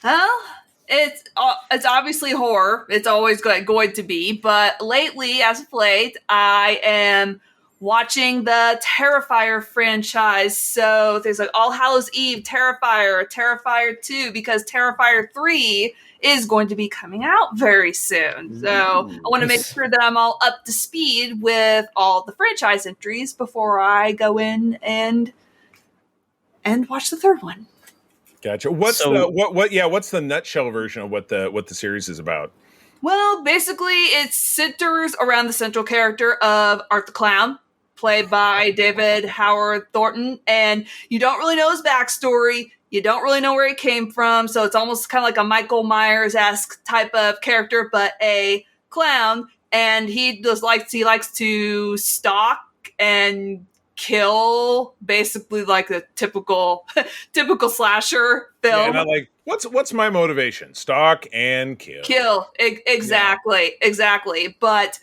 Well, it's obviously horror. It's always going to be. But lately, as of late, I am watching the Terrifier franchise. So there's like All Hallows Eve, Terrifier, Terrifier 2, because Terrifier 3 is going to be coming out very soon. So I want to make sure that I'm all up to speed with all the franchise entries before I go in and watch the third one. Gotcha. What's the nutshell version of what the series is about? Well, basically it centers around the central character of Art the Clown, played by David Howard Thornton, and you don't really know his backstory. You don't really know where he came from, so it's almost kind of like a Michael Myers-esque type of character, but a clown. And he likes to stalk and kill, basically like a typical slasher film. Yeah, and I'm like, what's my motivation? Stalk and kill. Exactly. But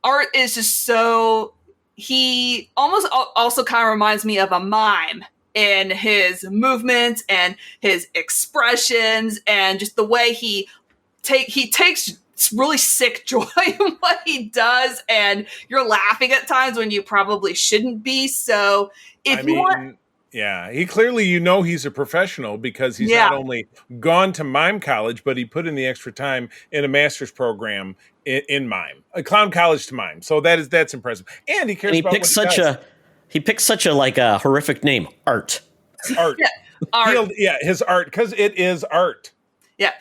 Art is just so. He almost also kind of reminds me of a mime in his movements and his expressions and just the way he takes really sick joy in what he does, and you're laughing at times when you probably shouldn't be. So he clearly, he's a professional because he's not only gone to mime college, but he put in the extra time in a master's program in mime, a clown college to mime. So that's impressive. And he cares about he picked such a horrific name, Art. Art. Art. His art, because it is art. Yeah.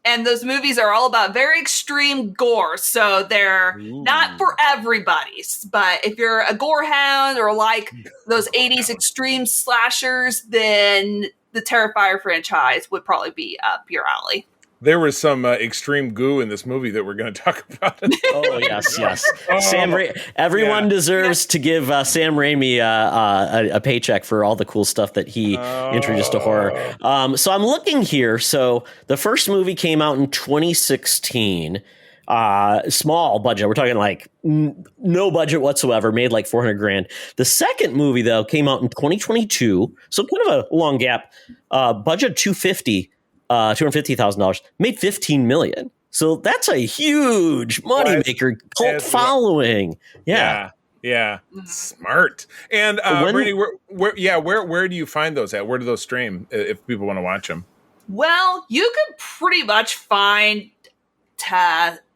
And those movies are all about very extreme gore, so they're not for everybody. But if you're a gore hound or like those 80s extreme slashers, then the Terrifier franchise would probably be up your alley. There was some extreme goo in this movie that we're going to talk about. Oh, yes. Everyone deserves to give Sam Raimi a paycheck for all the cool stuff that he introduced to horror. So I'm looking here. So the first movie came out in 2016. Small budget. We're talking like no budget whatsoever, made like $400,000. The second movie, though, came out in 2022. So kind of a long gap. Budget $250,000, made $15 million. So that's a huge moneymaker, cult following. Yeah. Smart. And Brittany, where do you find those at? Where do those stream if people want to watch them? Well, you could pretty much find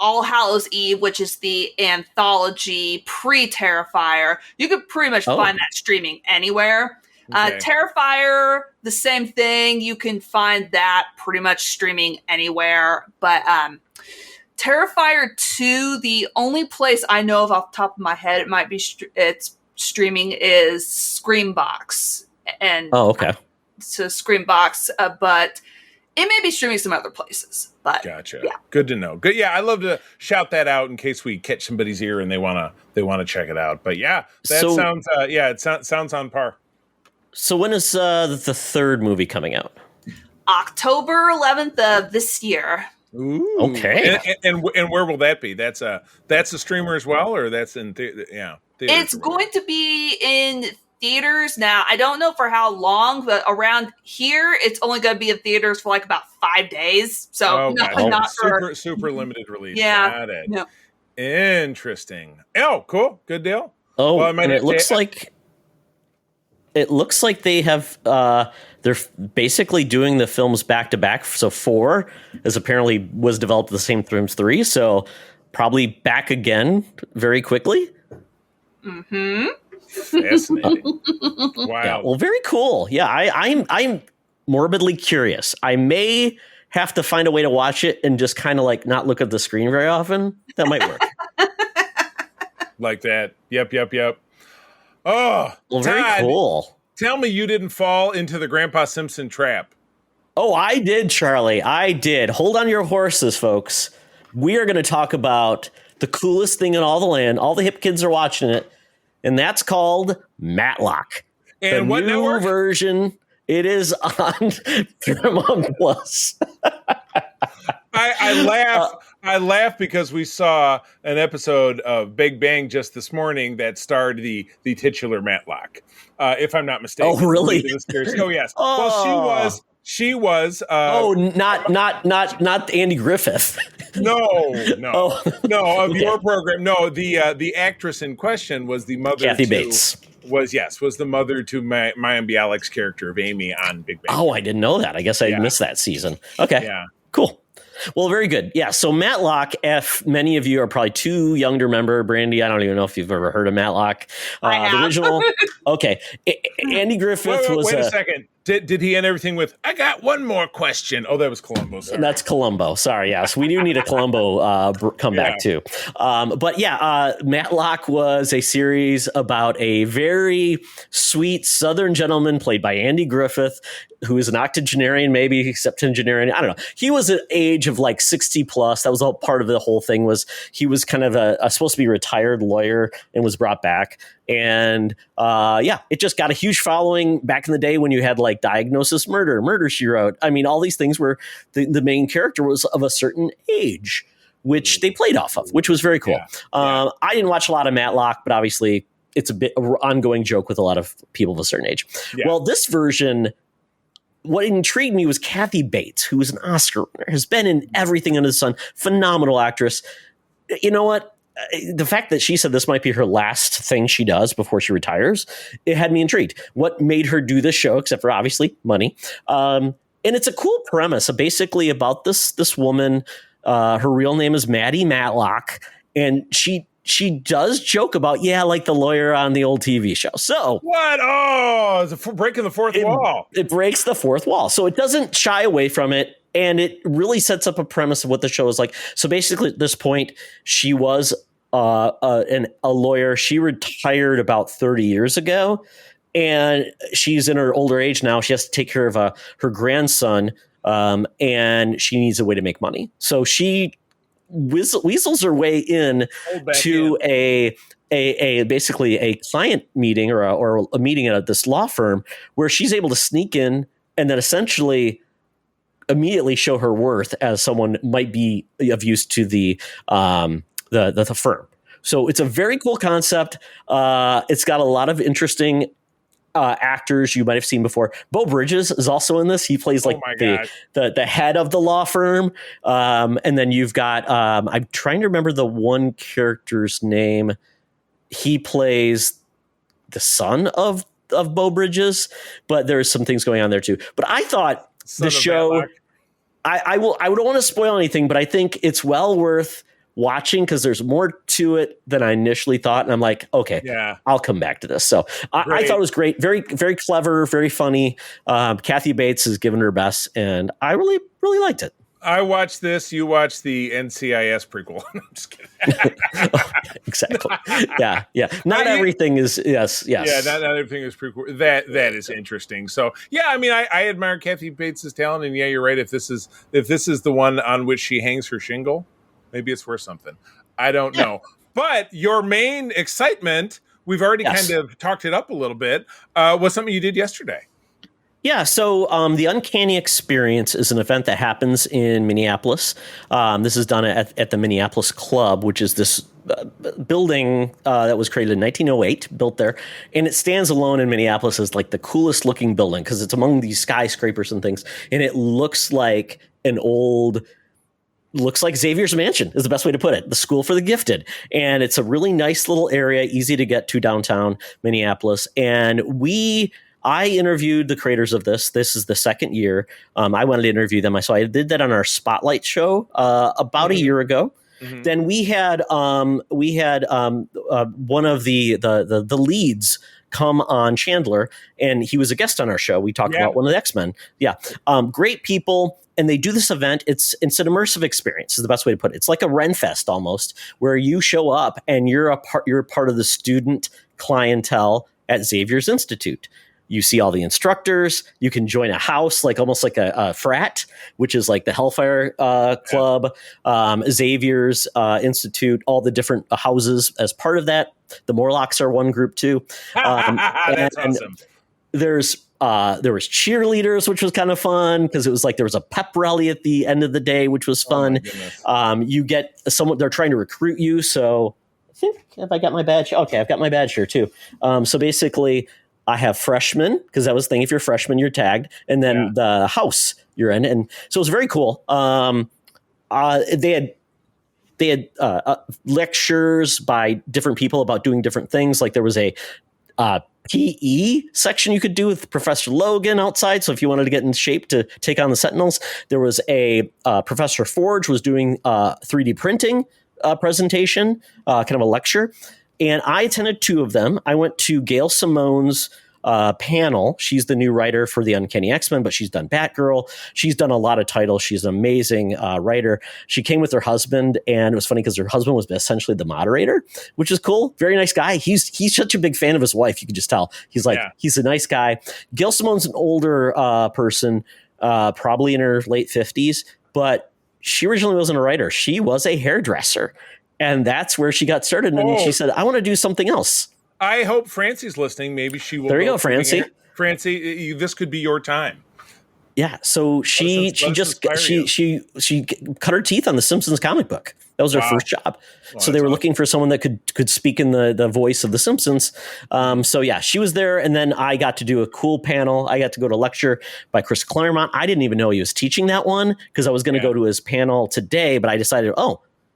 All Hallows Eve, which is the anthology pre-Terrifier. You could pretty much find that streaming anywhere. Okay. Terrifier, the same thing. You can find that pretty much streaming anywhere. But Terrifier 2, the only place I know of off the top of my head it might be it's streaming is Screambox. And okay. So Screambox, but it may be streaming some other places. But gotcha. Yeah. Good to know. Good. Yeah, I love to shout that out in case we catch somebody's ear and they wanna check it out. But yeah, that sounds on par. So when is the third movie coming out? October 11th of this year. Ooh. Okay. And where will that be? That's a streamer as well, or that's in theaters? It's going to be in theaters now. I don't know for how long, but around here, it's only going to be in theaters for like about 5 days. So not super limited release. Yeah. Got it. No. Interesting. Oh, cool. Good deal. Oh, well, and it looks like they have they're basically doing the films back to back. So 4 is apparently was developed at the same time as 3. So probably back again very quickly. Mm-hmm. Fascinating. Wow. Yeah, well, very cool. Yeah, I'm morbidly curious. I may have to find a way to watch it and just kind of like not look at the screen very often. That might work. Like that. Yep. Oh, well, very Todd, cool. Tell me you didn't fall into the Grandpa Simpson trap. Oh, I did, Charlie. I did. Hold on your horses, folks. We are going to talk about the coolest thing in all the land. All the hip kids are watching it, and that's called Matlock. And the what new network? Version. It is on Paramount Plus. I laugh. I laugh because we saw an episode of Big Bang just this morning that starred the titular Matlock, if I'm not mistaken. Oh, really? Oh, yes. Oh. Well, she was. Not Andy Griffith. No. Oh. No, of Okay. your program. No, the actress in question was the mother. Kathy Bates. Was the mother to Mayim Bialik's character of Amy on Big Bang. Oh, I didn't know that. I guess I missed that season. Okay. Yeah. Cool. Well, very good. Yeah. So Matlock, if many of you are probably too young to remember, Brandy, I don't even know if you've ever heard of Matlock. I have. The original. Okay. Andy Griffith was. Wait a second. Did he end everything with, I got one more question? Oh, that was Columbo. Sorry. That's Columbo. Sorry. Yes. We do need a Columbo comeback too. But yeah, Matlock was a series about a very sweet Southern gentleman played by Andy Griffith, who is an octogenarian, maybe septuagenarian. I don't know. He was at age of like 60 plus. That was all part of the whole thing. Was he was kind of a supposed to be a retired lawyer and was brought back. And it just got a huge following back in the day when you had like Diagnosis Murder, She Wrote. I mean, all these things where the main character was of a certain age, which they played off of, which was very cool. I didn't watch a lot of Matlock, but obviously it's a bit of an ongoing joke with a lot of people of a certain age. Yeah. Well, this version, what intrigued me was Kathy Bates, who is an Oscar winner, has been in everything under the sun, phenomenal actress. You know what? The fact that she said this might be her last thing she does before she retires, it had me intrigued. What made her do this show, except for obviously money? And it's a cool premise, basically about this woman. Her real name is Maddie Matlock, and she does joke about, like the lawyer on the old TV show. So what? Oh, it's breaking the fourth wall. It breaks the fourth wall. So it doesn't shy away from it. And it really sets up a premise of what the show is like. So basically at this point, she was a lawyer. She retired about 30 years ago, and she's in her older age now. She has to take care of her grandson, and she needs a way to make money. So she weasels her way in to a basically a client meeting or a meeting at this law firm where she's able to sneak in and then essentially immediately show her worth as someone might be of use to the firm. So it's a very cool concept. It's got a lot of interesting actors you might have seen before. Beau Bridges is also in this. He plays like the head of the law firm. And then you've got, I'm trying to remember the one character's name. He plays the son of Beau Bridges, but there's some things going on there too. But I thought the show, I don't want to spoil anything, but I think it's well worth watching because there's more to it than I initially thought. And I'm like, okay, I'll come back to this. So I thought it was great. Very, very clever, very funny. Kathy Bates has given her best, and I really, really liked it. I watched this. You watched the NCIS prequel. I'm just kidding. Exactly. Yeah. Not everything is yes. Yeah, not everything is prequel. That is interesting. So I mean, I admire Kathy Bates' talent, and you're right. If this is the one on which she hangs her shingle, maybe it's worth something. I don't know. But your main excitement, we've already kind of talked it up a little bit, was something you did yesterday. Yeah, so the Uncanny Experience is an event that happens in Minneapolis. This is done at the Minneapolis Club, which is this building that was created in 1908, built there. And it stands alone in Minneapolis as like the coolest looking building because it's among these skyscrapers and things. And it looks like looks like Xavier's Mansion is the best way to put it. The School for the Gifted. And it's a really nice little area, easy to get to downtown Minneapolis. And I interviewed the creators of this. This is the second year. I wanted to interview them. So I did that on our Spotlight show about a year ago. Mm-hmm. Then we had one of the leads come on, Chandler, and he was a guest on our show. We talked about one of the X-Men. Yeah. Great people. And they do this event. It's an immersive experience is the best way to put it. It's like a Renfest almost, where you show up and you're a part of the student clientele at Xavier's Institute. You see all the instructors. You can join a house, almost like a frat, which is like the Hellfire Club, Xavier's Institute, all the different houses as part of that. The Morlocks are one group too. That's awesome. there was cheerleaders, which was kind of fun because it was like there was a pep rally at the end of the day, which was fun. You get someone, they're trying to recruit you. So I think, have I got my badge? Okay, I've got my badge here too. So basically I have freshmen, because that was the thing. If you're a freshman, you're tagged, and then the house you're in. And so it was very cool. They had lectures by different people about doing different things. Like there was a PE section you could do with Professor Logan outside. So if you wanted to get in shape to take on the Sentinels, there was a Professor Forge was doing 3D printing presentation, kind of a lecture. And I attended 2 of them. I went to Gail Simone's panel. She's the new writer for the Uncanny X-Men, but she's done Batgirl. She's done a lot of titles. She's an amazing writer. She came with her husband, and it was funny because her husband was essentially the moderator, which is cool. Very nice guy. He's such a big fan of his wife. You can just tell. He's like, he's a nice guy. Gail Simone's an older person, probably in her late 50s, but she originally wasn't a writer. She was a hairdresser. And that's where she got started. And then she said, I want to do something else. I hope Francie's listening. Maybe she will. There you go, Francie. Francie, this could be your time. Yeah. So she cut her teeth on the Simpsons comic book. That was her first job. Well, so they were looking for someone that could speak in the voice of the Simpsons. So yeah, she was there. And then I got to do a cool panel. I got to go to a lecture by Chris Claremont. I didn't even know he was teaching that one because I was going to go to his panel today, but I decided,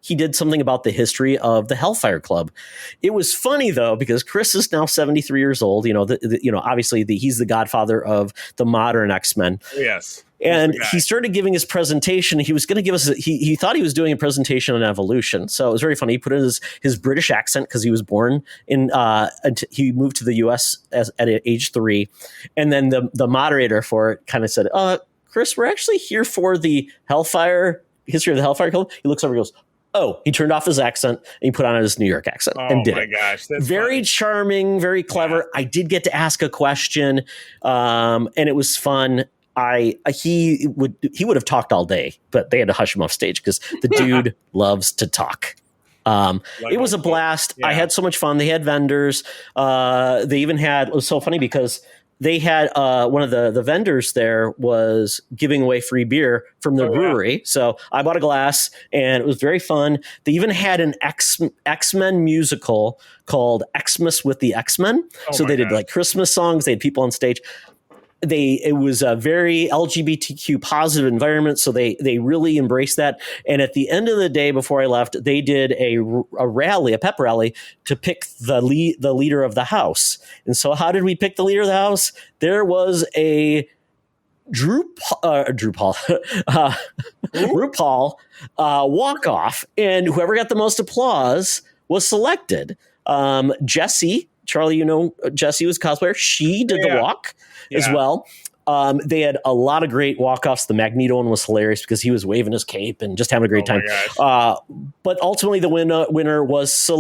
he did something about the history of the Hellfire Club. It was funny though, because Chris is now 73 years old. Obviously he's the godfather of the modern X-Men. Yes. And he started giving his presentation. He was going to give us, he thought he was doing a presentation on evolution. So it was very funny. He put in his British accent because he was born he moved to the US at age 3. And then the moderator for it kind of said, Chris, we're actually here for the history of the Hellfire Club. He looks over and goes, he turned off his accent and he put on his New York accent and did it. Oh my gosh. That's very funny. Charming, very clever. Yeah. I did get to ask a question and it was fun. He would have talked all day, but they had to hush him off stage because the dude loves to talk. It was a blast. Yeah. I had so much fun. They had vendors. They even had, it was so funny because they had one of the vendors there was giving away free beer from their brewery. Yeah. So I bought a glass and it was very fun. They even had an X-Men musical called Xmas with the X-Men. So they did like Christmas songs. They had people on stage. It was a very LGBTQ positive environment. So they really embraced that. And at the end of the day, before I left, they did a pep rally to pick the leader of the house. And so how did we pick the leader of the house? There was a RuPaul walk-off, and whoever got the most applause was selected. Jessie, Charlie, Jessie was a cosplayer. She did the walk as well. They had a lot of great walk-offs. The Magneto one was hilarious because he was waving his cape and just having a great time. But ultimately, the winner was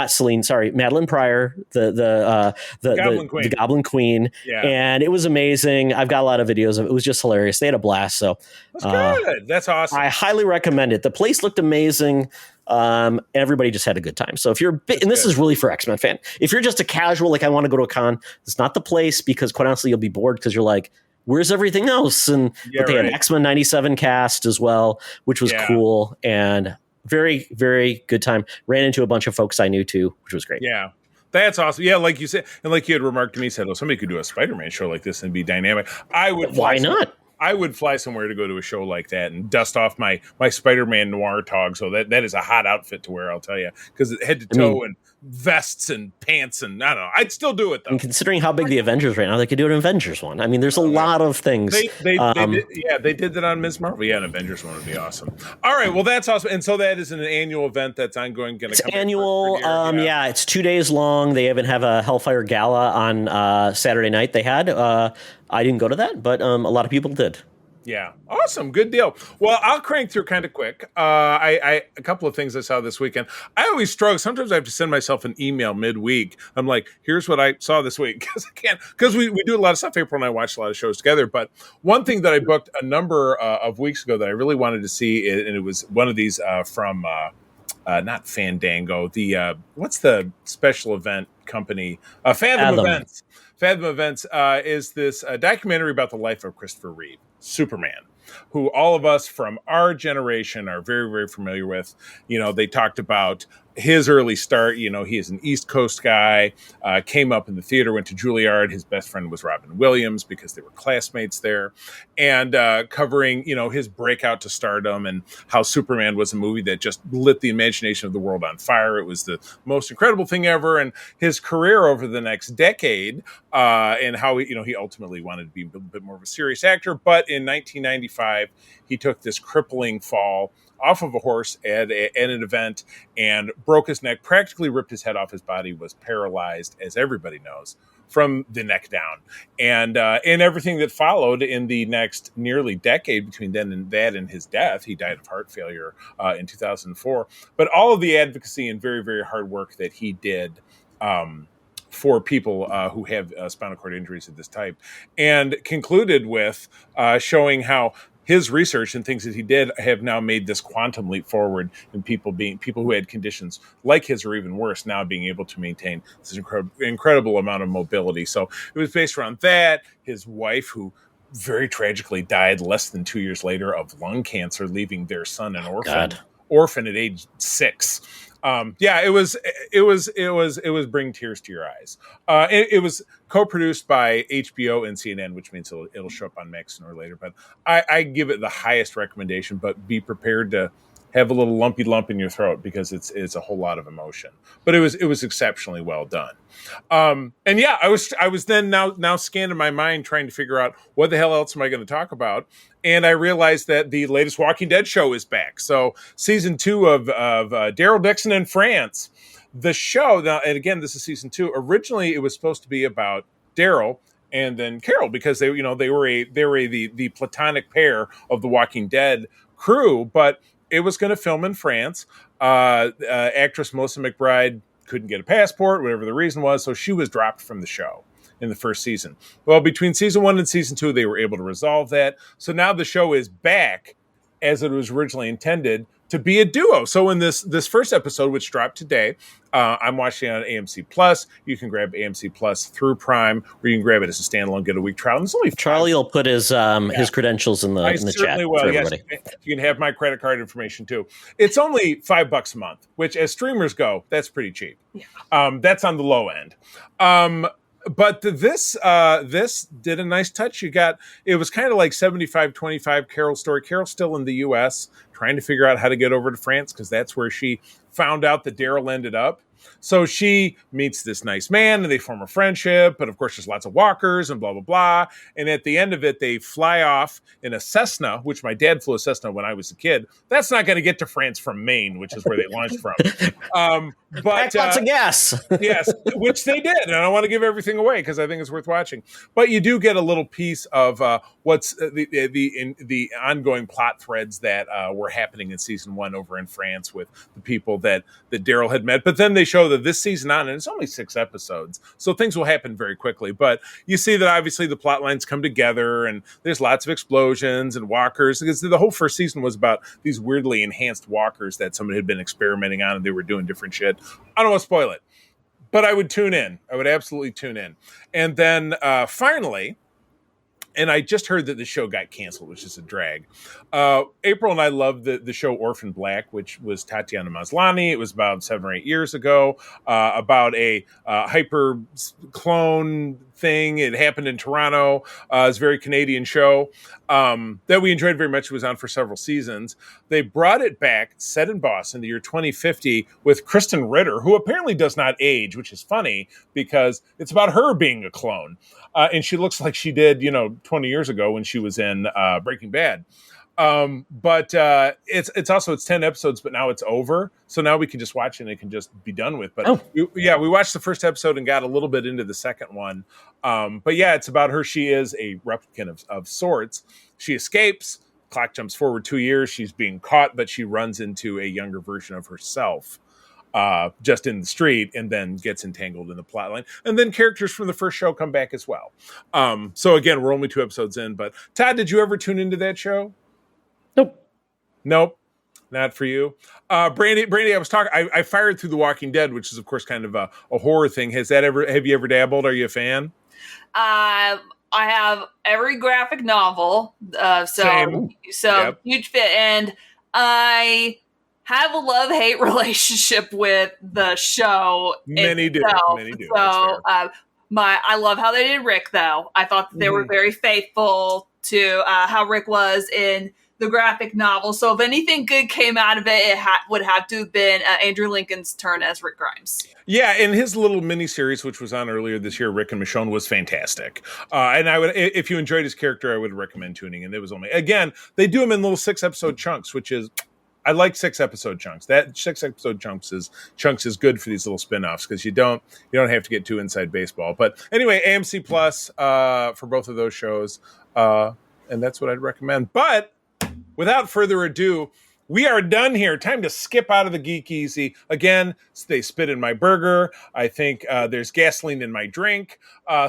Madeline Pryor, the Goblin Queen. Yeah. And it was amazing. I've got a lot of videos of it. It was just hilarious. They had a blast. So that's good. That's awesome. I highly recommend it. The place looked amazing. Everybody just had a good time. So if you're this is really for X-Men fan. If you're just a casual, like I want to go to a con, it's not the place because quite honestly, you'll be bored because you're like, where's everything else? But they had an X-Men 97 cast as well, which was cool and very, very good time. Ran into a bunch of folks I knew too, which was great. Yeah. That's awesome. Yeah, like you said, and like you had remarked to me, said, somebody could do a Spider-Man show like this and be dynamic. Why not? I would fly somewhere to go to a show like that and dust off my Spider-Man noir tog. So that is a hot outfit to wear, I'll tell you, because head to toe and vests and pants and I don't know. I'd still do it though. And considering how big the Avengers right now, they could do an Avengers one. I mean, there's a lot of things. They did that on Ms. Marvel. Yeah, an Avengers one would be awesome. All right, well that's awesome. And so that is an annual event that's ongoing. It's annual. It's 2 days long. They even have a Hellfire Gala on Saturday night. They had. I didn't go to that, but a lot of people did. Yeah. Awesome. Good deal. Well, I'll crank through kind of quick. A couple of things I saw this weekend. I always struggle. Sometimes I have to send myself an email midweek. I'm like, here's what I saw this week. Because we do a lot of stuff. April and I watch a lot of shows together. But one thing that I booked a number of weeks ago that I really wanted to see, and it was one of these from not Fandango. The what's the special event company? Fathom Events. Fathom Events is this documentary about the life of Christopher Reeve, Superman, who all of us from our generation are very, very familiar with. They talked about his early start. He is an East Coast guy, came up in the theater, went to Juilliard. His best friend was Robin Williams because they were classmates there, and covering, his breakout to stardom and how Superman was a movie that just lit the imagination of the world on fire. It was the most incredible thing ever. And his career over the next decade, and how, he ultimately wanted to be a bit more of a serious actor. But in 1995, he took this crippling fall off of a horse at an event and broke his neck, practically ripped his head off. His body was paralyzed, as everybody knows, from the neck down. And everything that followed in the next nearly decade between then and that and his death, he died of heart failure in 2004. But all of the advocacy and very, very hard work that he did for people who have spinal cord injuries of this type, and concluded with showing how his research and things that he did have now made this quantum leap forward in people who had conditions like his or even worse now being able to maintain this incredible amount of mobility. So it was based around that. His wife, who very tragically died less than 2 years later of lung cancer, leaving their son an orphan at age 6. It was bring tears to your eyes. It was co-produced by HBO and CNN, which means it'll show up on Max sooner or later. But I give it the highest recommendation, but be prepared to have a little lumpy lump in your throat because it's a whole lot of emotion. But it was exceptionally well done. I was then now scanning my mind trying to figure out what the hell else am I going to talk about. And I realized that the latest Walking Dead show is back. So season 2 of Daryl Dixon in France. The show now, and again, this is season 2. Originally, it was supposed to be about Daryl and then Carol because they were the platonic pair of the Walking Dead crew, but it was going to film in France. Actress Melissa McBride couldn't get a passport, whatever the reason was, so she was dropped from the show in the first season. Well, between season 1 and season 2, they were able to resolve that. So now the show is back as it was originally intended to be a duo. So in this first episode, which dropped today, I'm watching it on AMC Plus. You can grab AMC Plus through Prime, or you can grab it as a standalone, get a week trial. And it's only Charlie will put his credentials in the chat for everybody. Yes, you can have my credit card information too. It's only $5 a month, which as streamers go, that's pretty cheap. Yeah. That's on the low end. But this did a nice touch. It was kind of like 75-25 Carol's story. Carol's still in the U.S. trying to figure out how to get over to France because that's where she found out that Daryl ended up. So she meets this nice man and they form a friendship. But of course, there's lots of walkers and blah, blah, blah. And at the end of it, they fly off in a Cessna, which my dad flew a Cessna when I was a kid. That's not going to get to France from Maine, which is where they launched from. But lots of gas. Yes, which they did. And I don't want to give everything away because I think it's worth watching. But you do get a little piece of what's the ongoing plot threads that were happening in season 1 over in France with the people that Daryl had met. But then they show that this season on, and it's only 6 episodes, so things will happen very quickly. But you see that obviously the plot lines come together, and there's lots of explosions and walkers, because the whole first season was about these weirdly enhanced walkers that somebody had been experimenting on, and they were doing different shit. I don't want to spoil it, but I would tune in. I would absolutely tune in. And then finally, and I just heard that the show got canceled, which is a drag. April and I loved the show Orphan Black, which was Tatiana Maslany. It was about 7 or 8 years ago, about a hyper clone thing. It happened in Toronto. It's a very Canadian show that we enjoyed very much. It was on for several seasons. They brought it back, set in Boston, the year 2050, with Kristen Ritter, who apparently does not age, which is funny because it's about her being a clone. And she looks like she did, 20 years ago when she was in Breaking Bad. But it's 10 episodes, but now it's over. So now we can just watch it and it can just be done with. But we watched the first episode and got a little bit into the second one. But yeah, it's about her. She is a replicant of sorts. She escapes. Clock jumps forward 2 years. She's being caught, but she runs into a younger version of herself. Just in the street, and then gets entangled in the plotline. And then characters from the first show come back as well. So again, we're only 2 episodes in, but Todd, did you ever tune into that show? Nope. Not for you. Brandy, I was talking, I fired through The Walking Dead, which is, of course, kind of a horror thing. Have you ever dabbled? Are you a fan? I have every graphic novel. Same. Yep. Huge fit. And I have a love-hate relationship with the show. Many do. So I love how they did Rick, though. I thought that they were very faithful to how Rick was in the graphic novel. So if anything good came out of it, would have to have been Andrew Lincoln's turn as Rick Grimes. Yeah, and his little miniseries, which was on earlier this year, Rick and Michonne, was fantastic. And I would, if you enjoyed his character, I would recommend tuning in. It was only, again, they do them in little 6-episode chunks, which is, I like 6-episode chunks. That 6-episode chunks is good for these little spin-offs because you don't have to get too inside baseball. But anyway, AMC Plus for both of those shows, and that's what I'd recommend. But without further ado, we are done here. Time to skip out of the Geek Easy. Again, they spit in my burger. I think there's gasoline in my drink,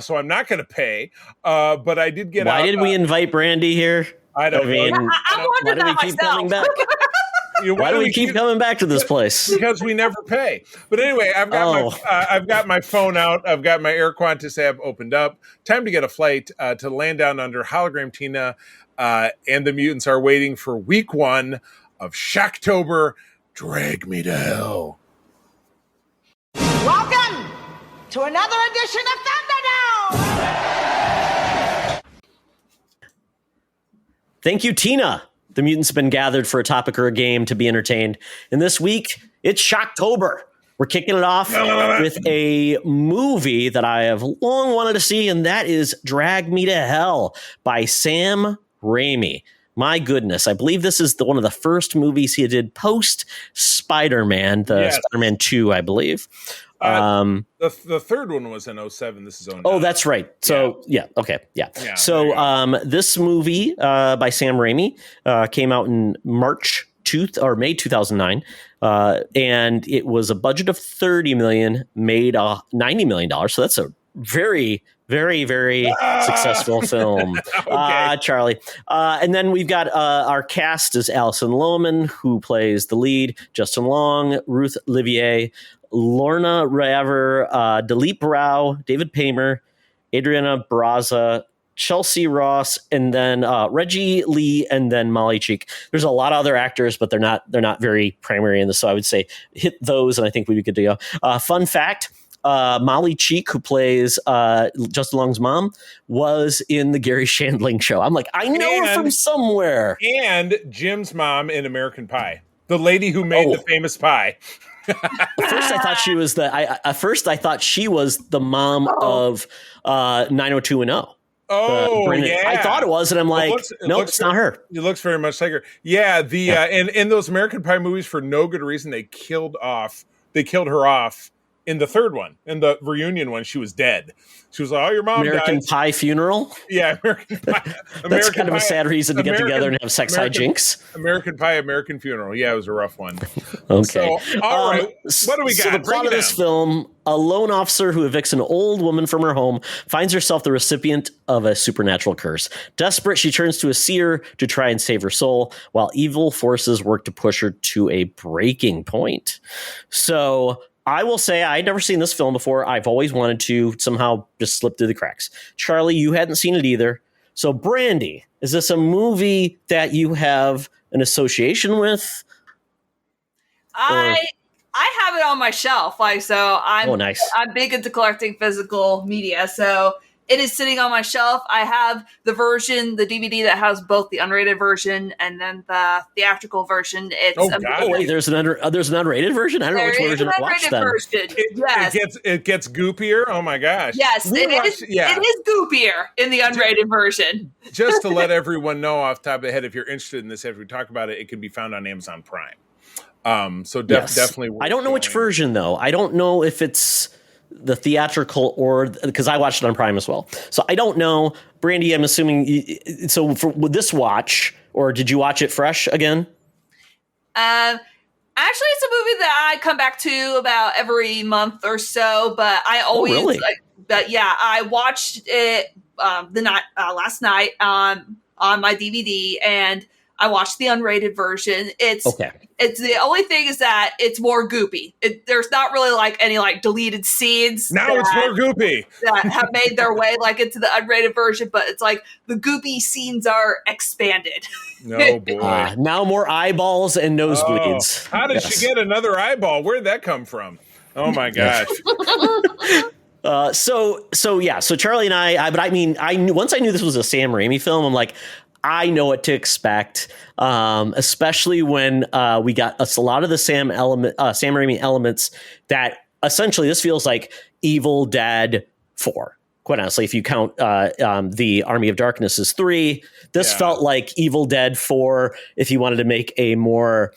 so I'm not going to pay. But I did get. Why did we invite Brandy here? I don't know. I'm wondering that myself. Why do we keep coming back to this place? Because we never pay. But anyway, I've got my phone out. I've got my Air Qantas app opened up. Time to get a flight to land down under Hologram Tina, and the mutants are waiting for week 1 of Shocktober. Drag me to hell. Welcome to another edition of Thunderdome. Thank you, Tina. The mutants have been gathered for a topic or a game to be entertained. And this week, it's Shocktober. We're kicking it off with a movie that I have long wanted to see, and that is Drag Me to Hell by Sam Raimi. My goodness, I believe this is one of the first movies he did post Spider-Man, Spider-Man 2, I believe. The third one was in 2007. This is 2009. Oh, that's right. So, okay. So, this movie by Sam Raimi came out in May 2009. And it was a budget of $30 million, made $90 million. So that's a very, very, very successful film. Charlie. And then we've got our cast is Alison Lohman, who plays the lead, Justin Long, Ruth Olivier, Lorna Raver, Dilip Rao, David Paymer, Adriana Braza, Chelsea Ross, and then Reggie Lee, and then Molly Cheek. There's a lot of other actors, but they're not very primary in this. So I would say hit those, and I think we'd be good to go. Fun fact: Molly Cheek, who plays Justin Long's mom, was in the Gary Shandling show. I'm like, I know her from somewhere. And Jim's mom in American Pie, the lady who made the famous pie. At first, I thought she was the mom of 90210. I thought it was, and I'm like, it's not her. It looks very much like her. Yeah, and in those American Pie movies, for no good reason, they killed her off in the third one. In the reunion one, she was dead. She was like, "Oh, your mom American died." Pie funeral. Yeah, American Pie. That's kind of a sad reason to get together and have sex hijinks. American Pie, American Funeral. Yeah, it was a rough one. Okay. So, all right. What do we got? So the plot of this film: a lone officer who evicts an old woman from her home finds herself the recipient of a supernatural curse. Desperate, she turns to a seer to try and save her soul, while evil forces work to push her to a breaking point. So I will say I'd never seen this film before. I've always wanted to somehow just slip through the cracks. Charlie, you hadn't seen it either. So Brandy, is this a movie that you have an association with? I have it on my shelf. Nice. I'm big into collecting physical media. So it is sitting on my shelf. I have the DVD that has both the unrated version and then the theatrical version. Wait, there's an unrated version? I don't know which version I watched then. It gets goopier. Oh my gosh. Yes, it is goopier in the unrated version. Just to let everyone know off the top of the head, if you're interested in this, after we talk about it, it can be found on Amazon Prime. So definitely. I don't know which version though. I don't know if it's the theatrical or because I watched it on Prime as well. So I don't know. Brandy, I'm assuming. So with this watch, or did you watch it fresh again? Actually, it's a movie that I come back to about every month or so. But I always I watched it last night on my DVD, and I watched the unrated version. It's Okay. It's the only thing is that it's more goopy. There's not really like any like deleted scenes. Now it's more goopy that have made their way like into the unrated version, but it's like the goopy scenes are expanded. No boy. Now more eyeballs and nosebleeds. How did she get another eyeball? Where'd that come from? Oh my gosh. So Charlie and I knew once I knew this was a Sam Raimi film, I'm like, I know what to expect, especially when we got a lot of the Sam Raimi elements that essentially this feels like Evil Dead 4. Quite honestly, if you count the Army of Darkness as 3, this felt like Evil Dead 4 if you wanted to make a more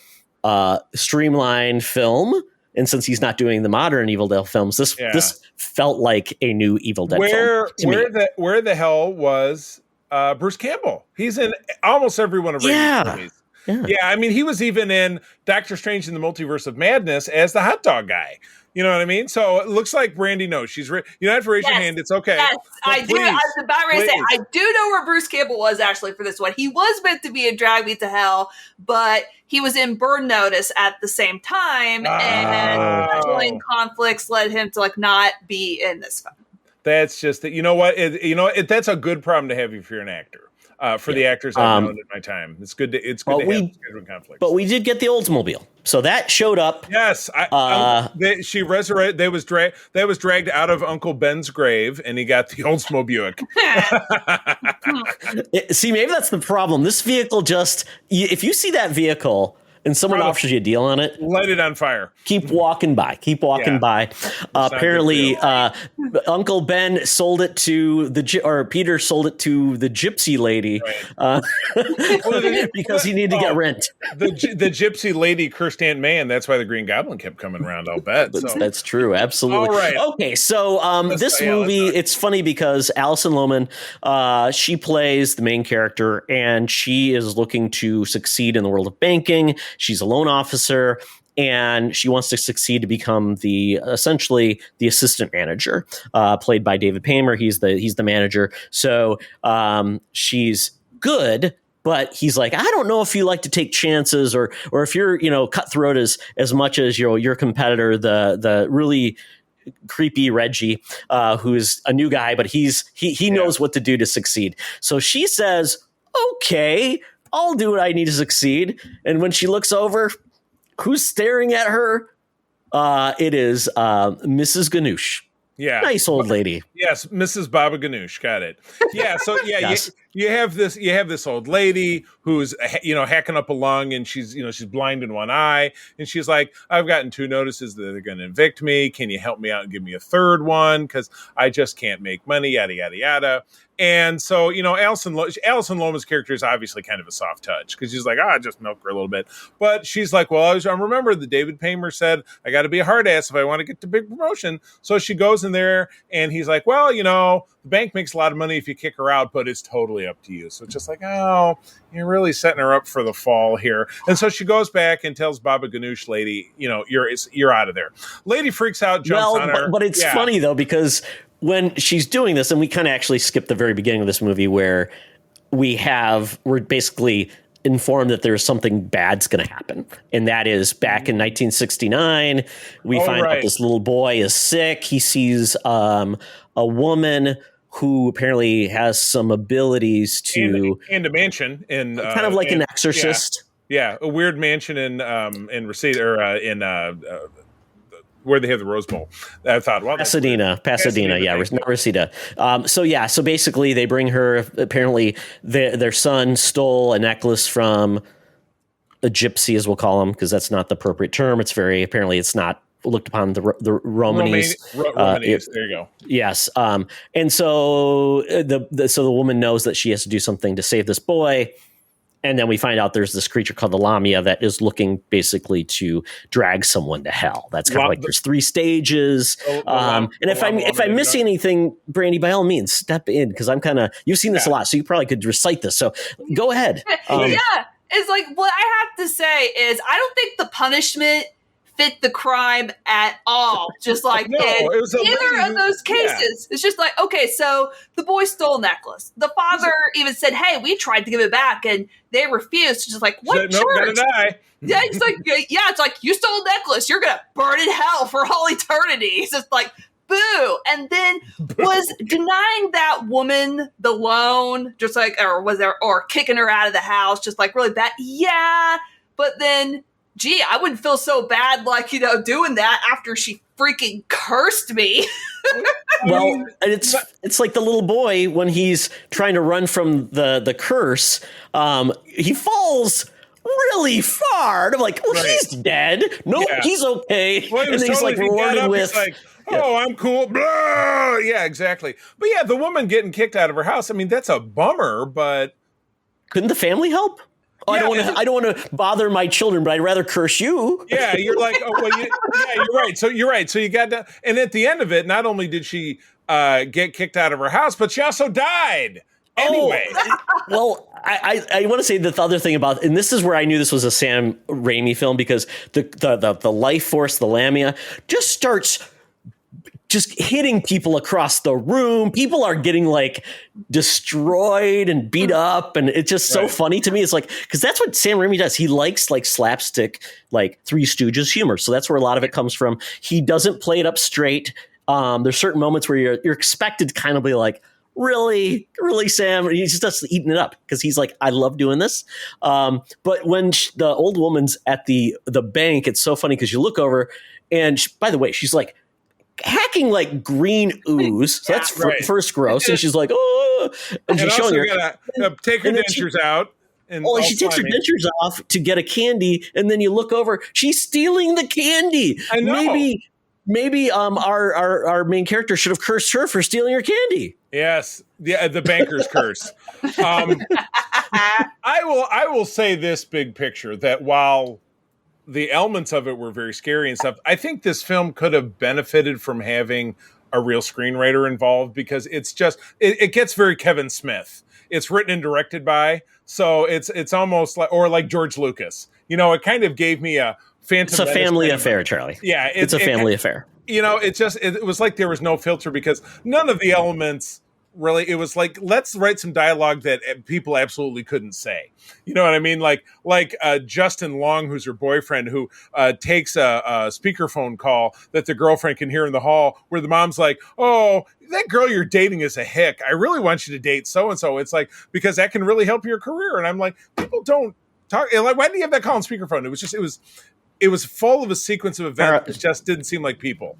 streamlined film. And since he's not doing the modern Evil Dead films, this felt like a new Evil Dead film. Where the hell was Bruce Campbell? He's in almost every one of Raimi's movies. Yeah, I mean, he was even in Doctor Strange in the Multiverse of Madness as the hot dog guy. You know what I mean? So it looks like Brandy knows. You don't have to raise your hand. It's okay. Yes, I do. I was about ready to say, I do know where Bruce Campbell was actually for this one. He was meant to be in Drag Me to Hell, but he was in Burn Notice at the same time, and scheduling conflicts led him to like not be in this film. That's just that. You know what? That's a good problem to have if you're an actor. For the actors I've known in my time, it's good to have scheduling conflicts. But we did get the Oldsmobile, so that showed up. Yes, she resurrected. That was dragged out of Uncle Ben's grave, and he got the Oldsmobile. See, maybe that's the problem. This vehicle if you see that vehicle and someone offers you a deal on it, light it on fire. Keep walking by. By. Apparently, Uncle Ben sold it to Peter sold it to the Gypsy Lady because he needed to get rent. The Gypsy Lady cursed Aunt May, and that's why the Green Goblin kept coming around. I'll bet. That's true. Absolutely. All right. Okay. So this movie, it's funny because Alison Lohman, she plays the main character, and she is looking to succeed in the world of banking. She's a loan officer, and she wants to succeed to become essentially the assistant manager, played by David Paymer. He's the manager. So she's good, but he's like, I don't know if you like to take chances or if you're cutthroat as much as your competitor, the really creepy Reggie, who's a new guy, but he knows what to do to succeed. So she says, okay, I'll do what I need to succeed. And when she looks over, who's staring at her? It is Mrs. Ganoush. Yeah. Nice old lady. Yes, Mrs. Baba Ganoush. Got it. Yeah, so yes. you have this old lady who's hacking up a lung, and she's blind in one eye, and she's like, I've gotten 2 notices that they're going to evict me. Can you help me out and give me a third one, because I just can't make money, yada yada yada. And so, Alison Lohman's character is obviously kind of a soft touch, because she's like, just milk her a little bit. But she's like, well, I remember that David Paymer said, I got to be a hard ass if I want to get the big promotion. So she goes in there, and he's like, well, the bank makes a lot of money if you kick her out, but it's totally up to you. So it's just like, you're really setting her up for the fall here. And so she goes back and tells Baba Ganoush lady, you're out of there. Lady freaks out, jumps on her. But it's funny, though, because when she's doing this, and we kind of actually skipped the very beginning of this movie where we're basically informed that there's something bad's going to happen. And that is back in 1969, we find out this little boy is sick. He sees a woman who apparently has some abilities to... And a mansion. In kind of like an exorcist. Yeah, a weird mansion in Reseda, or in... where they have the Rose Bowl. I thought, well, Pasadena, not Reseda. So basically they bring her, apparently their son stole a necklace from a gypsy, as we'll call them, because that's not the appropriate term. Apparently it's not looked upon the Romanese. There you go. Yes. And so the woman knows that she has to do something to save this boy. And then we find out there's this creature called the Lamia that is looking basically to drag someone to hell. That's kind of like there's 3 stages. And if I miss anything, Brandy, by all means, step in, because I'm kind of, you've seen this a lot, so you probably could recite this. So go ahead. It's like, what I have to say is I don't think the punishment fit the crime at all. Just like No, in it was a either lady of those cases. It's just like, okay, so the boy stole a necklace. The father even said, hey, we tried to give it back and they refused. Just like, what Nope, church? gotta die. Yeah, it's like, it's like, you stole a necklace. You're going to burn in hell for all eternity. It's just like, boo. And then was denying that woman the loan, just like, or kicking her out of the house, just like really bad. Yeah. But then, gee, I wouldn't feel so bad, like, doing that after she freaking cursed me. Well, and it's like the little boy when he's trying to run from the curse. He falls really far. And I'm like, well, he's dead. No, he's okay. Well, and then he's like rewarded with, he's like, oh, I'm cool. Blah. Yeah, exactly. But yeah, the woman getting kicked out of her house. I mean, that's a bummer. But couldn't the family help? Oh, yeah, I don't want to bother my children, but I'd rather curse you. Yeah, you're like, oh, well, you're right. So you're right. So you got to, and at the end of it, not only did she get kicked out of her house, but she also died. Anyway. Well, I want to say the other thing about, and this is where I knew this was a Sam Raimi film, because the life force, the Lamia, just starts just hitting people across the room. People are getting like destroyed and beat up. And it's just so funny to me. It's like, because that's what Sam Raimi does. He likes like slapstick, like Three Stooges humor. So that's where a lot of it comes from. He doesn't play it up straight. There's certain moments where you're expected to kind of be like, really, Sam? And he just does eating it up because he's like, I love doing this. But when the old woman's at the bank, it's so funny because you look over and by the way, she's like, hacking like green ooze. So that's first gross. And she's like, oh, and she's showing her. Gotta, take her dentures out. And she takes her dentures off to get a candy. And then you look over, she's stealing the candy. I know. Maybe our main character should have cursed her for stealing her candy. Yes. The banker's curse. I will say this big picture, that while the elements of it were very scary and stuff, I think this film could have benefited from having a real screenwriter involved, because it's just, it gets very Kevin Smith. It's written and directed by, so it's almost like, or like George Lucas. It kind of gave me a Phantom. It's a family affair, Charlie. Yeah. It's a family affair. It was like there was no filter, because none of the elements really, it was like, let's write some dialogue that people absolutely couldn't say. You know what I mean? Like Justin Long, who's her boyfriend, who takes a speakerphone call that the girlfriend can hear in the hall, where the mom's like, oh, that girl you're dating is a hick. I really want you to date so-and-so. It's like, because that can really help your career. And I'm like, people don't talk. Like, why did you have that call on speakerphone? It was full of a sequence of events that just didn't seem like people.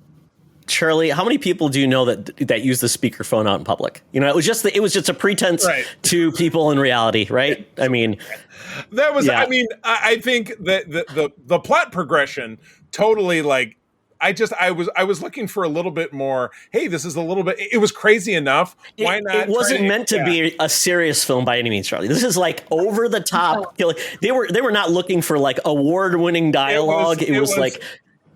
Charlie, how many people do you know that use the speakerphone out in public? It was just a pretense to people in reality, right? I mean, that was. Yeah. I mean, I think that the plot progression totally, like, I was looking for a little bit more. Hey, this is a little bit. It was crazy enough. Why not? It wasn't meant to be a serious film by any means, Charlie. This is like over the top. They were not looking for like award-winning dialogue. It was like.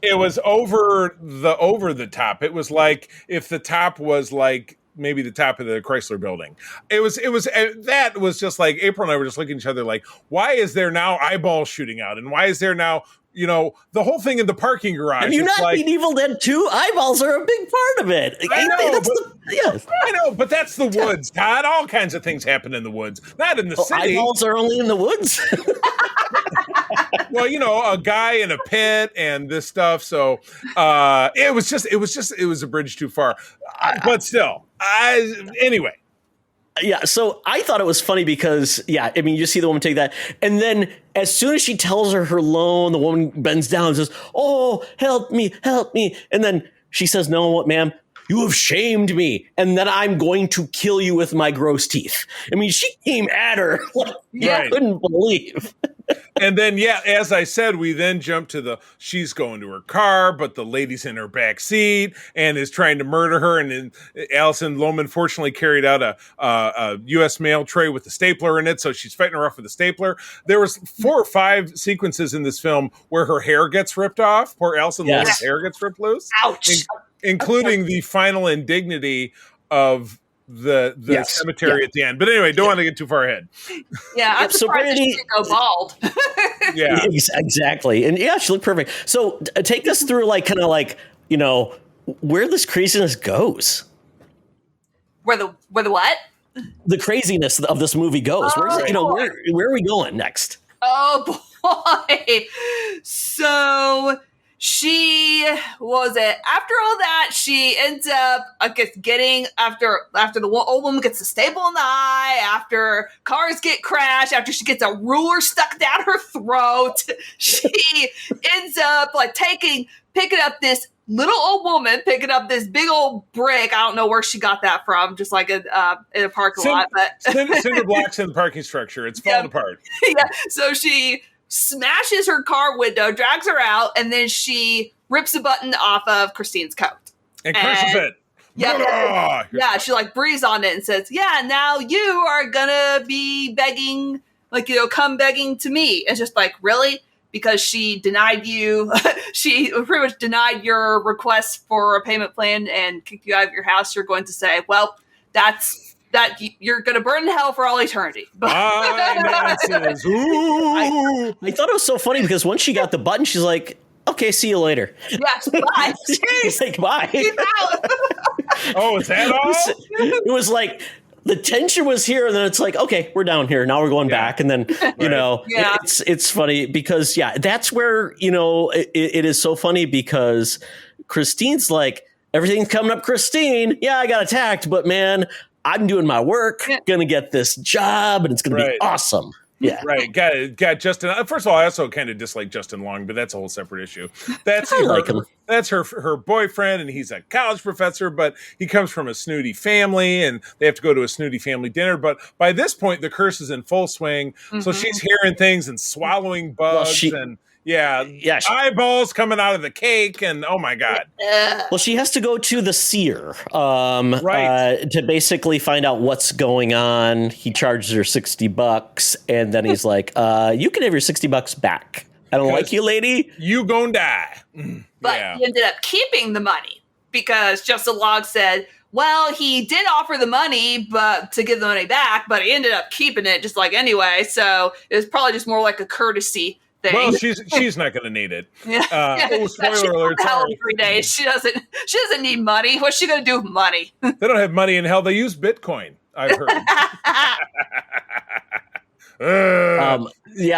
It was over the top. It was like if the top was like maybe the top of the Chrysler Building. That was just like April and I were just looking at each other like, why is there now eyeballs shooting out? And why is there now, the whole thing in the parking garage? Have you not seen Evil Dead 2? Eyeballs are a big part of it. I know, but that's the woods, Todd. All kinds of things happen in the woods, not in the city. Eyeballs are only in the woods. Well, a guy in a pit and this stuff. So it was a bridge too far. But still, anyway. Yeah, so I thought it was funny because, you see the woman take that. And then as soon as she tells her loan, the woman bends down and says, oh, help me. And then she says, no, ma'am, you have shamed me. And then I'm going to kill you with my gross teeth. I mean, she came at her like I couldn't believe. And then, as I said, we then jump to she's going to her car, but the lady's in her back seat and is trying to murder her. And then Alison Lohman fortunately carried out a U.S. mail tray with a stapler in it, so she's fighting her off with a stapler. There was 4 or 5 sequences in this film where her hair gets ripped off. Poor Alison Lohman's hair gets ripped loose. Ouch. Including the final indignity of the Yes. cemetery Yeah. at the end. But anyway, don't want to get too far ahead. Yeah, I'm So surprised that she Brandy- didn't go bald. Yeah. Exactly. And yeah, she looked perfect. So take us through like kind of like, you know, where this craziness goes. Where the what? The craziness of this movie goes. Where's Oh, you know, boy. where are we going next? Oh boy. So she was it. After all that, she ends up, I guess, getting after the old woman gets a staple in the eye, after cars get crashed, after she gets a ruler stuck down her throat, she ends up like picking up this little old woman, picking up this big old brick. I don't know where she got that from, just like in a parking lot. But Cinder blocks in the parking structure. It's falling apart. yeah. So she smashes her car window, drags her out, and then she rips a button off of Christine's coat. And crushes it. Yeah. Yeah. She like breathes on it and says, yeah, now you are gonna be begging, like, you know, come begging to me. It's just like, really? Because she denied you, she pretty much denied your request for a payment plan and kicked you out of your house. You're going to say, well, you're going to burn in hell for all eternity. Finances. Ooh. I thought it was so funny because once she got the button, she's like, okay, see you later. Yes, bye. She's like, bye. Peace out. Oh, is that all? It was like the tension was here, and then it's like, okay, we're down here. Now we're going back. And then, you know, Yeah. it's funny because, yeah, that's where, you know, it is so funny because Christine's like, everything's coming up, Christine. Yeah, I got attacked, but man, I'm doing my work, gonna get this job, and it's gonna be awesome. Yeah. Right. Got Justin. First of all, I also kind of dislike Justin Long, but that's a whole separate issue. That's I like him. That's her boyfriend, and he's a college professor, but he comes from a snooty family, and they have to go to a snooty family dinner. But by this point, the curse is in full swing. So she's hearing things and swallowing bugs and eyeballs coming out of the cake, and oh my god. Well, she has to go to the seer, to basically find out what's going on. He charges her $60, and then he's like, "You can have your $60 back. I don't like you, lady. You gonna die." But he ended up keeping the money because Justin Long said, well, he did offer the money, but to give the money back, but he ended up keeping it just like anyway. So it was probably just more like a courtesy thing. Well, she's not going to need it. Spoiler alert! Sorry. 3 days. She doesn't need money. What's she going to do with money? They don't have money in hell. They use Bitcoin. I've heard.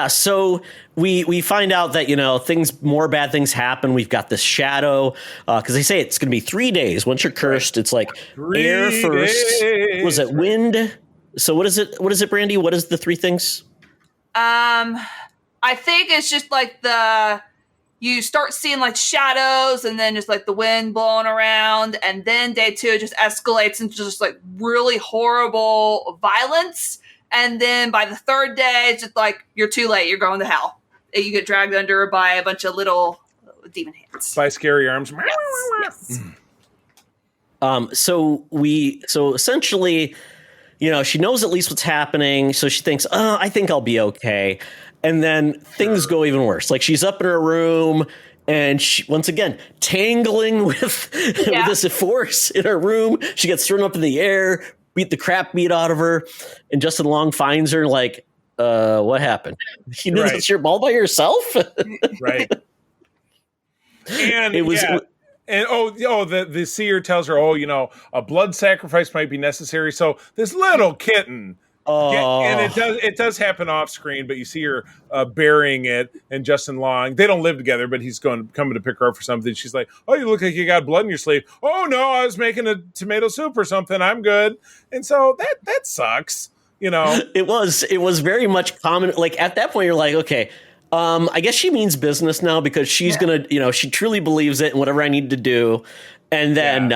So we find out that, you know, more bad things happen. We've got this shadow because they say it's going to be 3 days. Once you're cursed, it's like 3 air first. days. Was it wind? So what is it? What is it, Brandy? What is the three things? I think it's just like you start seeing like shadows and then just like the wind blowing around. And then day 2, it just escalates into just like really horrible violence. And then by the 3rd day, it's just like, you're too late. You're going to hell. You get dragged under by a bunch of little demon hands. By scary arms. Yes. So essentially, you know, she knows at least what's happening. So she thinks, I think I'll be okay. And then things go even worse. Like she's up in her room and she, once again, tangling with this force in her room. She gets thrown up in the air, beat the crap beat out of her. And Justin Long finds her like, what happened? You did this shit all by yourself? Right. And it was. And the seer tells her, you know, a blood sacrifice might be necessary. So this little kitten, and it does happen off screen, but you see her burying it. And Justin Long, they don't live together, but he's coming to pick her up for something. She's like, "Oh, you look like you got blood in your sleeve." "Oh no, I was making a tomato soup or something. I'm good." And so that sucks, you know. It was very much common. Like at that point, you're like, okay. I guess she means business now because she's gonna, you know, she truly believes it and whatever I need to do. And then,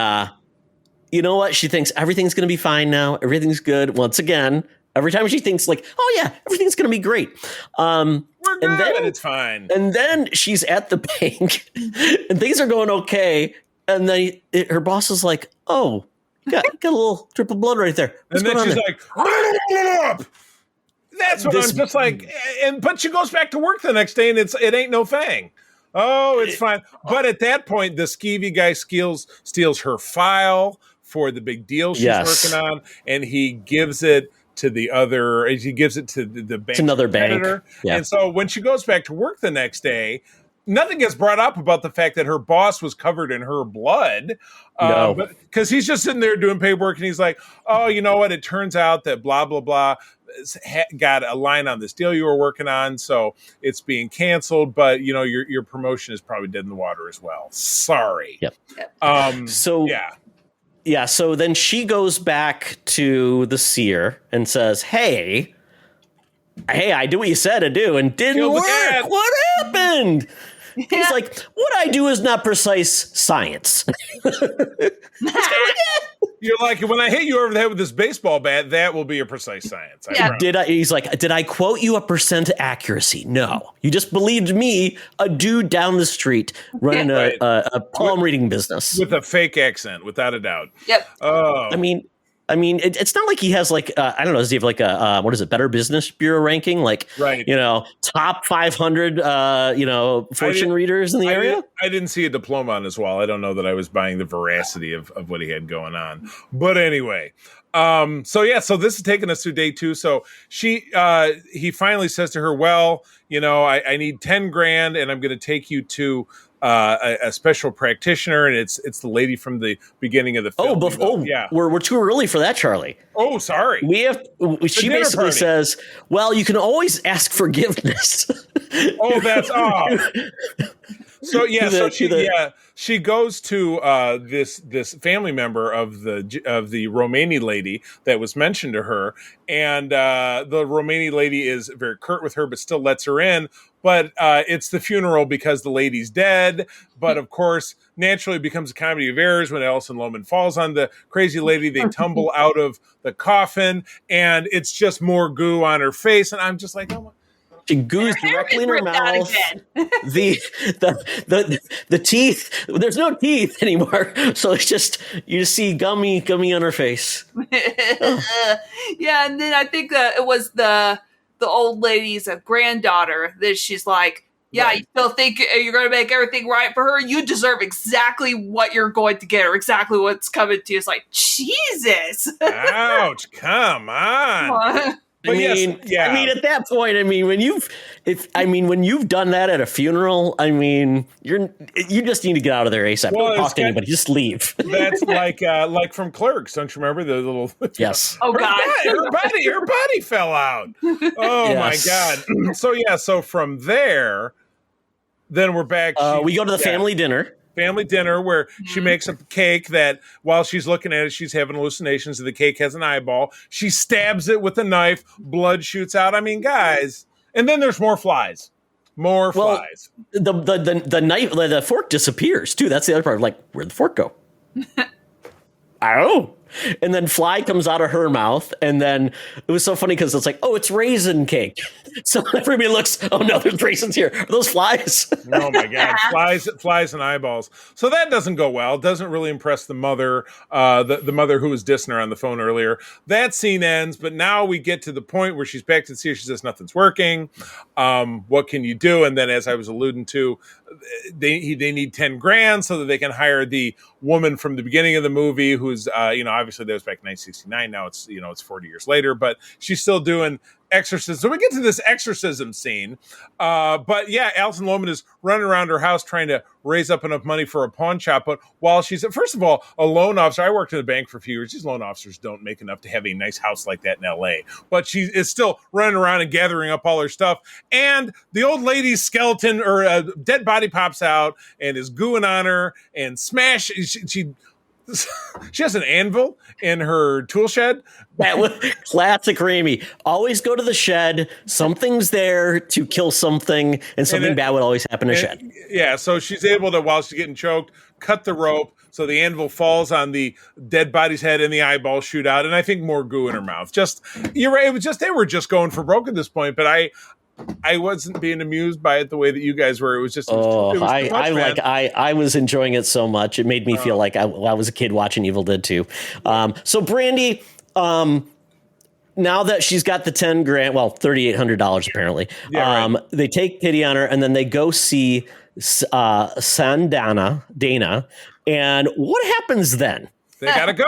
you know what? She thinks everything's gonna be fine now. Everything's good. Once again, every time she thinks like, oh yeah, everything's gonna be great. We're good. And then it's fine. And then she's at the bank and things are going okay. And then her boss is like, oh, you got a little drip of blood right there. What's and then she's there? Like, that's what I'm just like, but she goes back to work the next day and it ain't no thing. Oh, it's fine. But at that point, the skeevy guy steals her file for the big deal she's Yes. working on, and he gives it to the other. He gives it to the bank. It's another bank. Yeah. And so when she goes back to work the next day, nothing gets brought up about the fact that her boss was covered in her blood. No. But because he's just sitting there doing paperwork, and he's like, "Oh, you know what? It turns out that blah blah blah got a line on this deal you were working on, so it's being canceled. But you know, your promotion is probably dead in the water as well. Sorry." Yep. So yeah. Yeah, so then she goes back to the seer and says, Hey, I do what you said to do and didn't Kill the work. cat." What happened? He's like, what I do is not precise science. You're like, when I hit you over the head with this baseball bat, that will be a precise science. He's like, did I quote you a % accuracy? No. You just believed me, a dude down the street running a palm reading business. With a fake accent, without a doubt. Yep. Oh. I mean, it's not like he has like, I don't know, does he have like a, what is it, Better Business Bureau ranking? Like, right. You know, top 500, fortune readers in the area? I didn't see a diploma on his wall. I don't know that I was buying the veracity of what he had going on. But anyway, so this is taking us through day 2. So he finally says to her, well, you know, I need 10 grand and I'm going to take you to a special practitioner, and it's the lady from the beginning of the film. Yeah, we're too early for that, Charlie. Oh, sorry. She basically says, "Well, you can always ask forgiveness." Oh, that's So she goes to this family member of the Romani lady that was mentioned to her, and the Romani lady is very curt with her, but still lets her in. But it's the funeral because the lady's dead. But of course, naturally, it becomes a comedy of errors when Alison Lohman falls on the crazy lady. They tumble out of the coffin, and it's just more goo on her face. And I'm just like, oh my. She goes directly in her mouth. The teeth. There's no teeth anymore, so it's just you just see gummy on her face. Yeah, and then I think it was the old lady's granddaughter that she's like, yeah, right. You still think you're going to make everything right for her? You deserve exactly what you're going to get, or exactly what's coming to you. It's like, Jesus. Ouch! Come on. I mean, at that point, when you've done that at a funeral, you just need to get out of there ASAP. Don't talk to anybody. Just leave. That's like from Clerks. Don't you remember the little? Yes. Oh God, her body fell out. Oh my God. So from there, then we're back. We go to the family dinner. Family dinner where she makes a cake that while she's looking at it, she's having hallucinations. The cake has an eyeball. She stabs it with a knife. Blood shoots out. I mean, guys. And then there's more flies. Flies. The knife, the fork disappears too. That's the other part. Like, where'd the fork go? I don't know. And then fly comes out of her mouth, and then it was so funny because it's like, oh, it's raisin cake. So everybody looks, oh no, there's raisins here. Are those flies? Oh my God, flies and eyeballs. So that doesn't go well. It doesn't really impress the mother, the mother who was dissing her on the phone earlier. That scene ends, but now we get to the point where she's back to the seer. She says nothing's working. What can you do? And then, as I was alluding to, they need 10 grand so that they can hire the woman from the beginning of the movie, who's obviously that was back in 1969. Now it's 40 years later, but she's still doing exorcism. So we get to this exorcism scene. But yeah, Alison Lohman is running around her house trying to raise up enough money for a pawn shop. But while she's, first of all, a loan officer, I worked in a bank for a few years. These loan officers don't make enough to have a nice house like that in LA. But she is still running around and gathering up all her stuff. And the old lady's skeleton or a dead body pops out and is gooing on her and smash. She has an anvil in her tool shed. That was classic Raimi. Always go to the shed. Something's there to kill something, and something bad would always happen in a shed. Yeah, so she's able to, while she's getting choked, cut the rope so the anvil falls on the dead body's head and the eyeballs shoot out. And I think more goo in her mouth. You're right. It was just, they were just going for broke at this point, but I wasn't being amused by it the way that you guys were. It was just. I was enjoying it so much. It made me feel like I was a kid watching Evil Dead 2. So Brandy, now that she's got the 10 grand, well, $3,800 apparently. Yeah, right. They take pity on her, and then they go see Dana. And what happens then? They gotta go.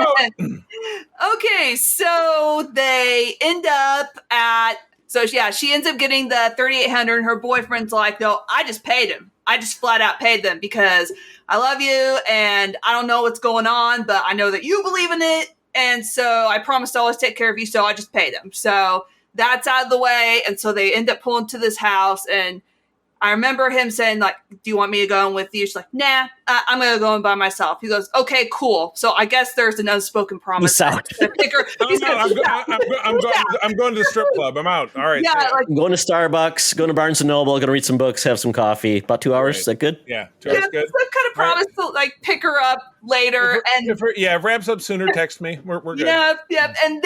Okay, so they end up at she ends up getting the 3,800, and her boyfriend's like, no, I just paid him. I just flat out paid them because I love you and I don't know what's going on, but I know that you believe in it, and so I promised to always take care of you, so I just paid them. So that's out of the way, and so they end up pulling to this house, and I remember him saying, like, do you want me to go in with you? She's like, nah, I'm going to go in by myself. He goes, okay, cool. So I guess there's an unspoken promise. I'm going to the strip club. I'm out. All right. Yeah, like, I'm going to Starbucks, going to Barnes & Noble, going to read some books, have some coffee. About 2 hours. Right. Is that good? Yeah, 2 hours good. Some kind of promise to, like, pick her up later. If it wraps up sooner, text me. We're good. Yep. And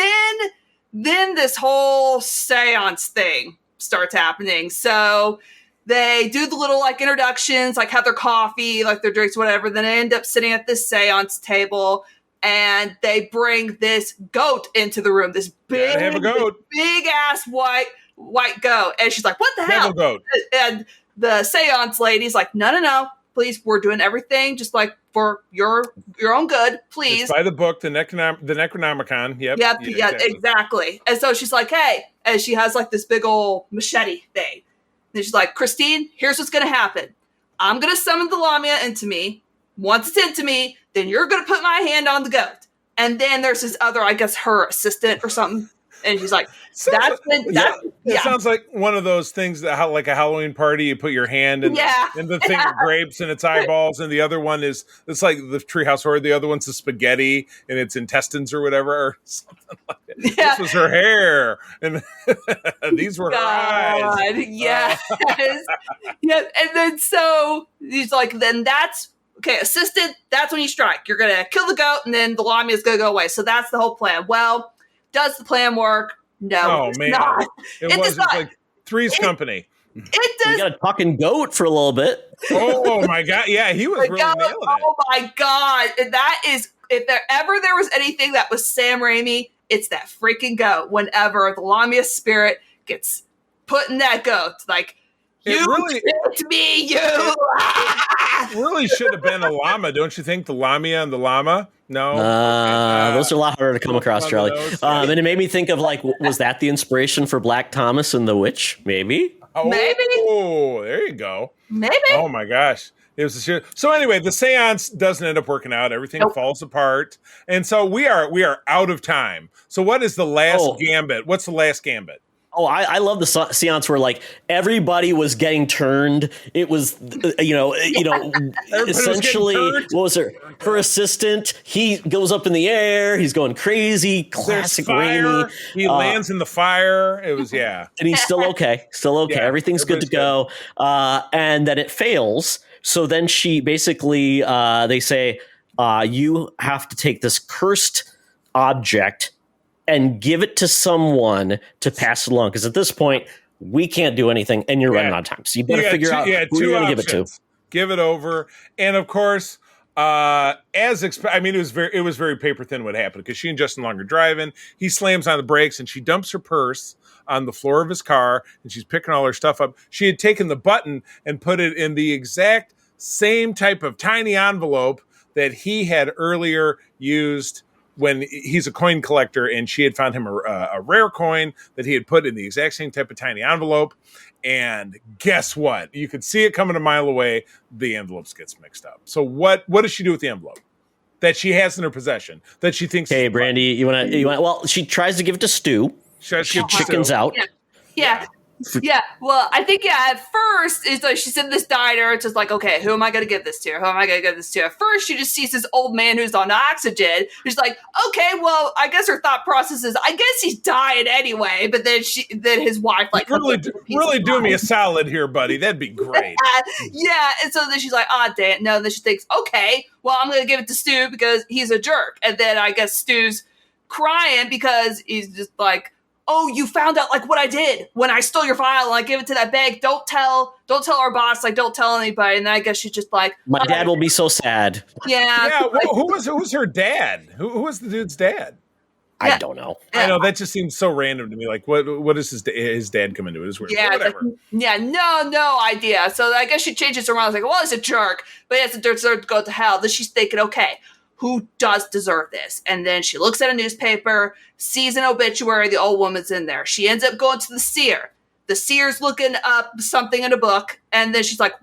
then this whole seance thing starts happening. So they do the little, like, introductions, like, have their coffee, like, their drinks, whatever. Then they end up sitting at this seance table, and they bring this goat into the room. This big ass white goat. And she's like, what the hell? Goat. And the seance lady's like, no. Please, we're doing everything just, like, for your own good, please. It's by the book, the Necronomicon. Yep, exactly. And so she's like, hey, and she has, like, this big old machete thing. And she's like, Christine, here's what's going to happen. I'm going to summon the Lamia into me. Once it's into me, then you're going to put my hand on the goat. And then there's this other, I guess, her assistant or something. And she's like, it sounds like one of those things that, like a Halloween party, you put your hand in the thing of grapes and its eyeballs, and the other one it's like the Treehouse Horror. The other one's the spaghetti and its intestines or whatever, or something like that. Yeah. This was her hair, and these were her eyes. Yes. And then so he's like, then that's okay, assistant. That's when you strike. You're gonna kill the goat, and then the Lamia is gonna go away. So that's the whole plan. Well, does the plan work? No, it's man. Not. It was like Three's Company. It does. We got a talking goat for a little bit. Oh my god! Yeah, he was really nailing it. Oh my god! That is, if there was anything that was Sam Raimi, it's that freaking goat. Whenever the Lamia spirit gets put in that goat, like, you tricked me, you. It really should have been a llama, don't you think? The Lamia and the llama. No, those are a lot harder to come across, Charlie. And it made me think of, like, was that the inspiration for Black Thomas and the Witch? Maybe. Maybe. Oh, there you go. Maybe. Oh my gosh. It was so anyway, the seance doesn't end up working out. Everything falls apart. And so we are out of time. So what is the last gambit? What's the last gambit? Oh, I love the seance where, like, everybody was getting turned. It was, essentially, what was her assistant? He goes up in the air. He's going crazy. Classic Raimi. He lands in the fire. It was, and he's still okay. Yeah, everything's good to go. And then it fails. So then she basically, they say, you have to take this cursed object and give it to someone to pass it along. Because at this point, we can't do anything, and you're running out of time. So you better figure out who you're going to give it to. Give it over. And of course, it was very paper thin what happened, because she and Justin Long are driving. He slams on the brakes, and she dumps her purse on the floor of his car, and she's picking all her stuff up. She had taken the button and put it in the exact same type of tiny envelope that he had earlier used when he's a coin collector, and she had found him a rare coin that he had put in the exact same type of tiny envelope. And guess what? You could see it coming a mile away. The envelopes gets mixed up. So what does she do with the envelope that she has in her possession that she thinks? Hey, Brandy, you want? Well, she tries to give it to Stu. She chickens out. Yeah. Yeah, well, I think, at first, it's like she's in this diner. It's just like, okay, who am I going to give this to? At first, she just sees this old man who's on oxygen. She's like, okay, well, I guess her thought process is, I guess he's dying anyway. But then his wife, like, really do me a solid here, buddy. That'd be great. Yeah, and so then she's like, damn, no. And then she thinks, okay, well, I'm going to give it to Stu because he's a jerk. And then I guess Stu's crying because he's just like, oh, you found out, like, what I did when I stole your file and I give it to that bank. Don't tell our boss, like, don't tell anybody. And then I guess she's just like, my dad will be so sad. Yeah. Who was her dad? Who was the dude's dad? I don't know. I know, that just seems so random to me. Like, what does his dad come into it? It's weird. Yeah, whatever. No idea. So I guess she changes around. I was like, well, he's a jerk, but he has to go to hell. Then she's thinking, okay, who does deserve this. And then she looks at a newspaper, sees an obituary, the old woman's in there. She ends up going to the seer. The seer's looking up something in a book, and then she's like,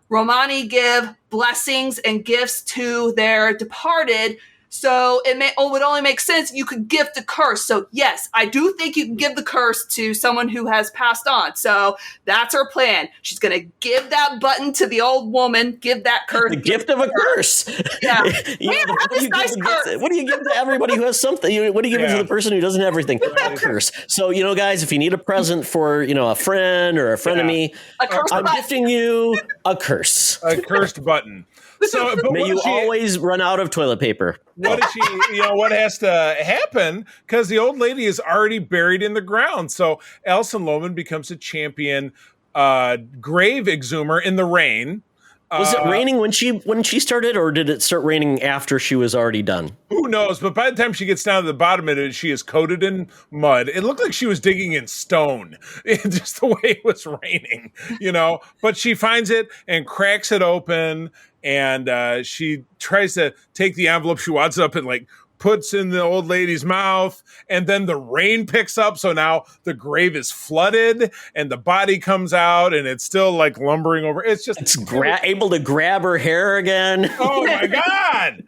Romani give blessings and gifts to their departed, so would only make sense you could gift a curse. So yes, I do think you can give the curse to someone who has passed on. So that's her plan. She's going to give that button to the old woman, give that curse. The gift of a curse. Yeah. What do you give to everybody who has something? What do you give to the person who doesn't have everything? A curse. So, guys, if you need a present for, a friend or a frenemy, I'm gifting you a curse. A cursed button. So, may you always run out of toilet paper. What is she? What has to happen? Because the old lady is already buried in the ground. So Alison Lohman becomes a champion grave exhumer in the rain. Was it raining when she started, or did it start raining after she was already done? Who knows? But by the time she gets down to the bottom of it, she is coated in mud. It looked like she was digging in stone, just the way it was raining, But she finds it and cracks it open, and she tries to take the envelope. She wads it up and puts in the old lady's mouth, and then the rain picks up, so now the grave is flooded and the body comes out and it's still lumbering over. It's able to grab her hair again. Oh my god.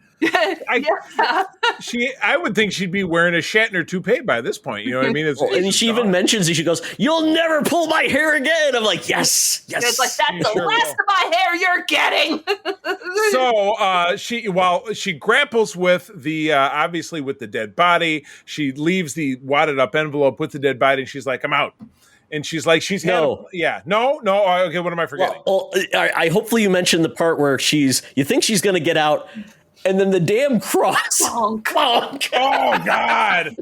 I would think she'd be wearing a Shatner toupee by this point. You know what I mean? And she even mentions it. She goes, "You'll never pull my hair again." I'm like, yes. It's like, that's the last of my hair you're getting. So while she grapples with obviously with the dead body, she leaves the wadded up envelope with the dead body, and she's like, "I'm out." And she's like, no. Okay, what am I forgetting? Well, I hopefully you mentioned the part where you think she's going to get out, and then the damn cross. Bonk. Oh, God.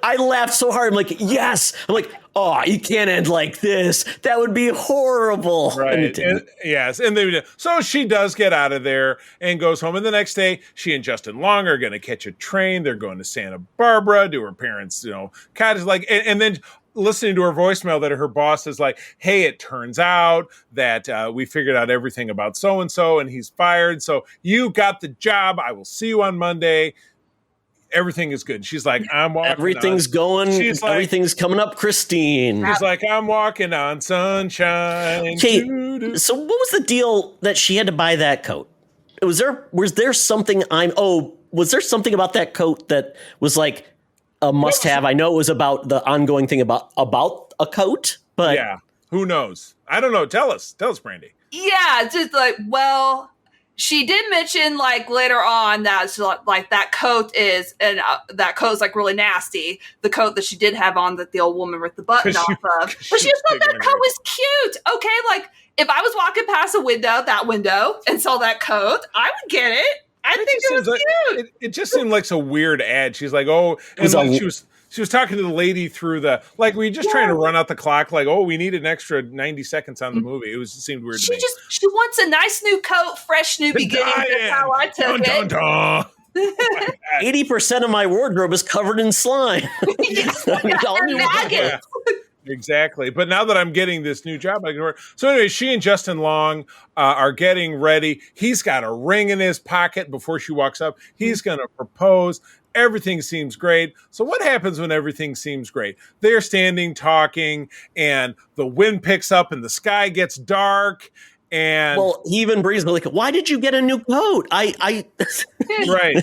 I laughed so hard. I'm like, yes. I'm like, oh, you can't end like this. That would be horrible. Right. Yes. And so she does get out of there and goes home. And the next day, she and Justin Long are going to catch a train. They're going to Santa Barbara to her parents, cottage. And then listening to her voicemail that her boss is like, "Hey, it turns out that we figured out everything about so-and-so and he's fired. So you got the job. I will see you on Monday. Everything is good." She's like, "I'm walking Everything's going. Everything's coming up, Christine." She's like, "I'm walking on sunshine." Okay, so what was the deal that she had to buy that coat? Was there something was there something about that coat that was like a must-have? I know it was about the ongoing thing about a coat, but yeah, who knows? I don't know. Tell us, Brandy. Yeah, just she did mention later on that that coat is, and that coat's really nasty. The coat that she did have on that the old woman ripped the button off of, but she just thought that coat was cute. Okay, if I was walking past that window and saw that coat, I would get it. I think it was cute. It just seemed like a weird ad. She's like, "Oh," and she was talking to the lady through were you just trying to run out the clock? We need an extra 90 seconds on the movie. It seemed weird to me. She wants a nice new coat, fresh new beginning. That's how I took it. 80% of my wardrobe is covered in slime. Maggots. Exactly. But now that I'm getting this new job, I can work. So anyway, she and Justin Long are getting ready. He's got a ring in his pocket before she walks up. He's going to propose. Everything seems great. So what happens when everything seems great? They're standing talking, and the wind picks up and the sky gets dark. And he even breathes like, "Why did you get a new coat?" I right.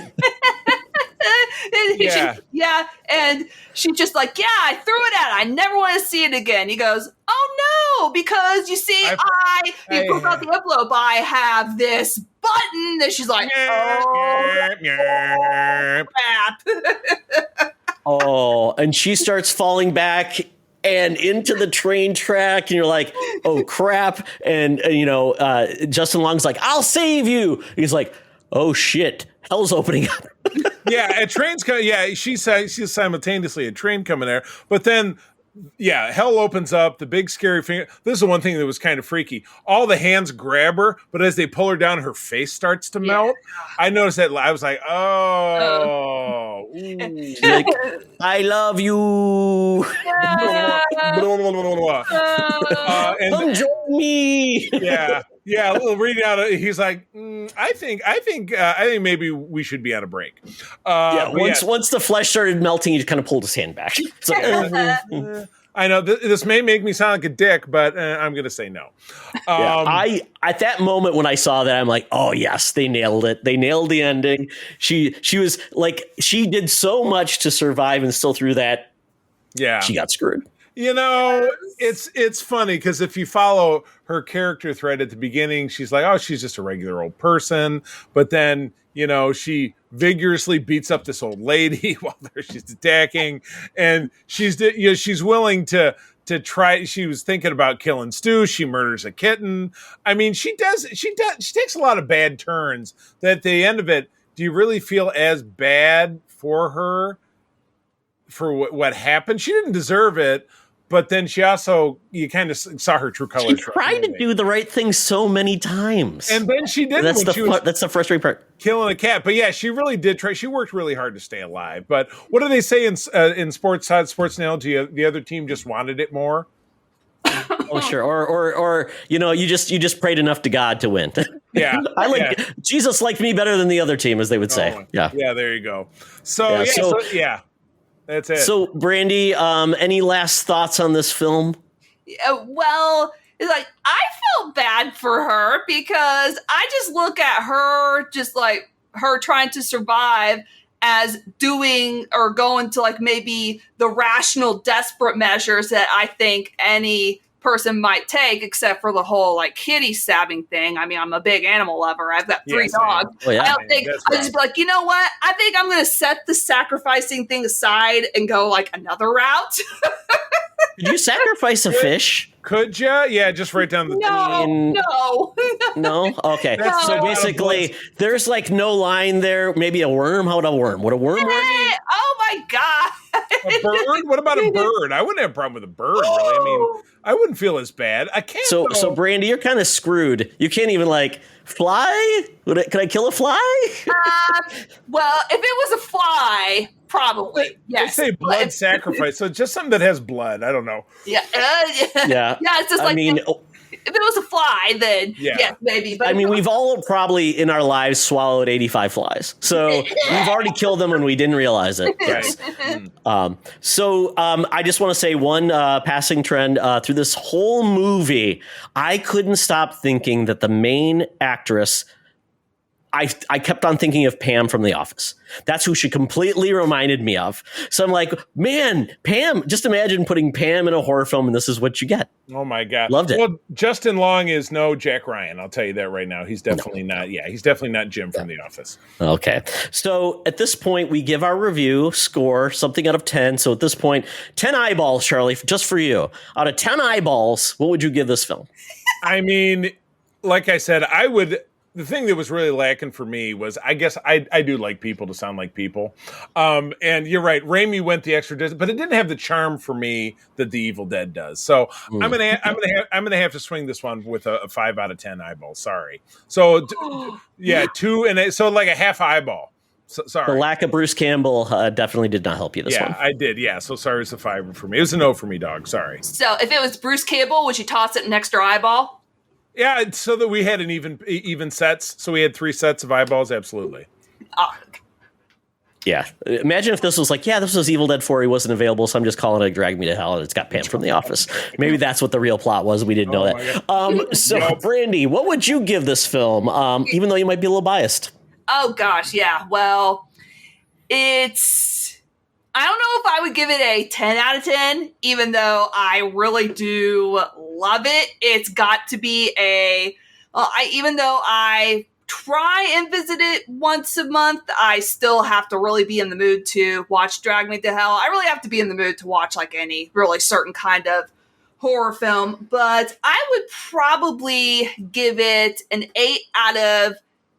Yeah. And she's just like, "Yeah, I threw it out. I never want to see it again." He goes, "Oh no, because you see, he pulls out the envelope. I have this button." And she's like, "Oh, crap." Oh, and she starts falling back and into the train track, and you're like, "Oh crap!" And Justin Long's like, "I'll save you." He's like, "Oh shit, hell's opening up." Yeah, a train's coming. Yeah, she's simultaneously a train coming there, but then hell opens up. The big scary finger. This is the one thing that was kind of freaky. All the hands grab her, but as they pull her down, her face starts to melt. I noticed that. I was like, "Oh, like, I love you." And come join me. Yeah. Reading out, he's like, I think maybe we should be on a break. Once the flesh started melting, he just kind of pulled his hand back. It's like, I know this may make me sound like a dick, but I'm going to say no. I at that moment when I saw that, I'm like, oh yes, they nailed it. They nailed the ending. She was like, she did so much to survive, and still through that, she got screwed. You know, it's funny because if you follow her character thread at the beginning, she's like, oh, she's just a regular old person. But then, you know, she vigorously beats up this old lady while she's attacking. And she's willing to try. She was thinking about killing Stu. She murders a kitten. I mean, she takes a lot of bad turns that at the end of it, do you really feel as bad for her for what happened? She didn't deserve it. But then she also, you kind of saw her true colors. She tried to do the right thing so many times. And then she didn't. That's the frustrating part. Killing a cat. But yeah, she really did try. She worked really hard to stay alive. But what do they say in sports analogy? The other team just wanted it more. Oh, sure. Or you know, you just prayed enough to God to win. Yeah. Jesus liked me better than the other team, as they would say. Yeah, there you go. So, that's it. So, Brandy, any last thoughts on this film? Well, it's like, I feel bad for her because I just look at her, just like her trying to survive, as doing or going to like maybe the rational, desperate measures that I think any person might take, except for the whole like kitty stabbing thing. I mean, I'm a big animal lover. I've got 3 dogs. Oh, yeah. I don't think I just be like, you know what? I think I'm going to set the sacrificing thing aside and go like another route. Did you sacrifice a fish? Could you? Yeah, just right down the No? Okay. So basically, there's like no line there. Maybe a worm? How would a worm? Would a worm work? Oh my God. A bird? What about a bird? I wouldn't have a problem with a bird, really. I mean, I wouldn't feel as bad. I can't. So Brandy, you're kind of screwed. You can't even like fly? Could I kill a fly? Well, if it was a fly, probably. Yes. They say blood sacrifice, so just something that has blood. I don't know. Yeah. Yeah. It's just like, if it was a fly, then yes, maybe. But I mean, we've all probably in our lives swallowed 85 flies. So we've already killed them and we didn't realize it. Yes. So I just want to say one passing trend through this whole movie. I couldn't stop thinking that the main actress, I kept on thinking of Pam from The Office. That's who she completely reminded me of. So I'm like, man, Pam, just imagine putting Pam in a horror film and this is what you get. Oh my God. Loved it. Well, Justin Long is no Jack Ryan. I'll tell you that right now. He's definitely not. Yeah, he's definitely not Jim from The Office. Okay. So at this point, we give our review score, something out of 10. So at this point, 10 eyeballs, Charlie, just for you. Out of 10 eyeballs, what would you give this film? I mean, like I said, the thing that was really lacking for me was, I guess I do like people to sound like people. And you're right. Raimi went the extra distance, but it didn't have the charm for me that The Evil Dead does. So I'm going to have to swing this one with a 5 out of 10 eyeball. Sorry. So 2 and so like a half eyeball. So, sorry. The lack of Bruce Campbell definitely did not help you this one. Yeah, I did. Yeah. So sorry. It's a 5 for me. It was a no for me, dog. Sorry. So if it was Bruce Campbell, would you toss it an extra eyeball? Yeah, so that we had an even sets. So we had 3 sets of eyeballs. Absolutely. Yeah. Imagine if this was like, this was Evil Dead 4. He wasn't available, so I'm just calling it Drag Me to Hell, and it's got Pam from The Office. Maybe that's what the real plot was. We didn't know that. So, Brandy, what would you give this film, even though you might be a little biased? Oh, gosh, yeah. Well, I don't know if I would give it a 10 out of 10, even though I really do love it. It's got to be even though I try and visit it once a month, I still have to really be in the mood to watch Drag Me to Hell. I really have to be in the mood to watch like any really certain kind of horror film, but I would probably give it an 8 out of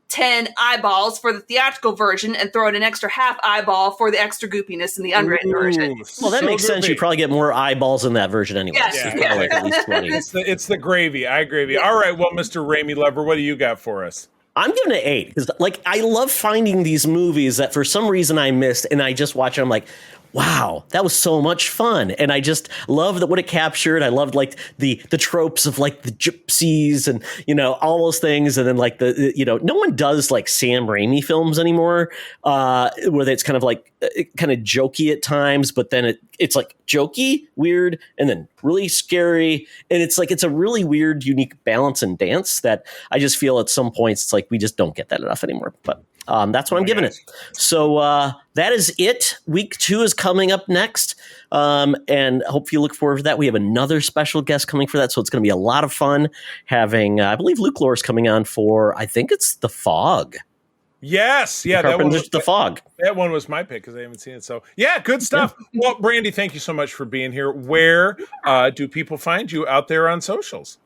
10 eyeballs for the theatrical version and throw in an extra half eyeball for the extra goopiness in the unwritten version. Well, that makes sense. You probably get more eyeballs in that version anyway. Yes. Like at least 20. It's the gravy. I agree. All right. Well, Mr. Raimi Lover, what do you got for us? I'm giving it 8 because, like, I love finding these movies that for some reason I missed, and I just watch them. I'm like, wow, that was so much fun. And I just loved what it captured. I loved like the tropes of like the gypsies and, all those things. And then like no one does like Sam Raimi films anymore, where it's kind of like kind of jokey at times, but then it's like jokey, weird, and then really scary. And it's like, it's a really weird, unique balance and dance that I just feel at some points, it's like, we just don't get that enough anymore. But that's what I'm giving it. So that is it. Week 2 is coming up next. And I hope you look forward to that. We have another special guest coming for that. So it's going to be a lot of fun having, I believe Luke Lore's coming on for, I think it's The Fog. Yes. Yeah. That one was The Fog. That one was my pick because I haven't seen it. So yeah, good stuff. Yeah. Well, Brandy, thank you so much for being here. Where do people find you out there on socials?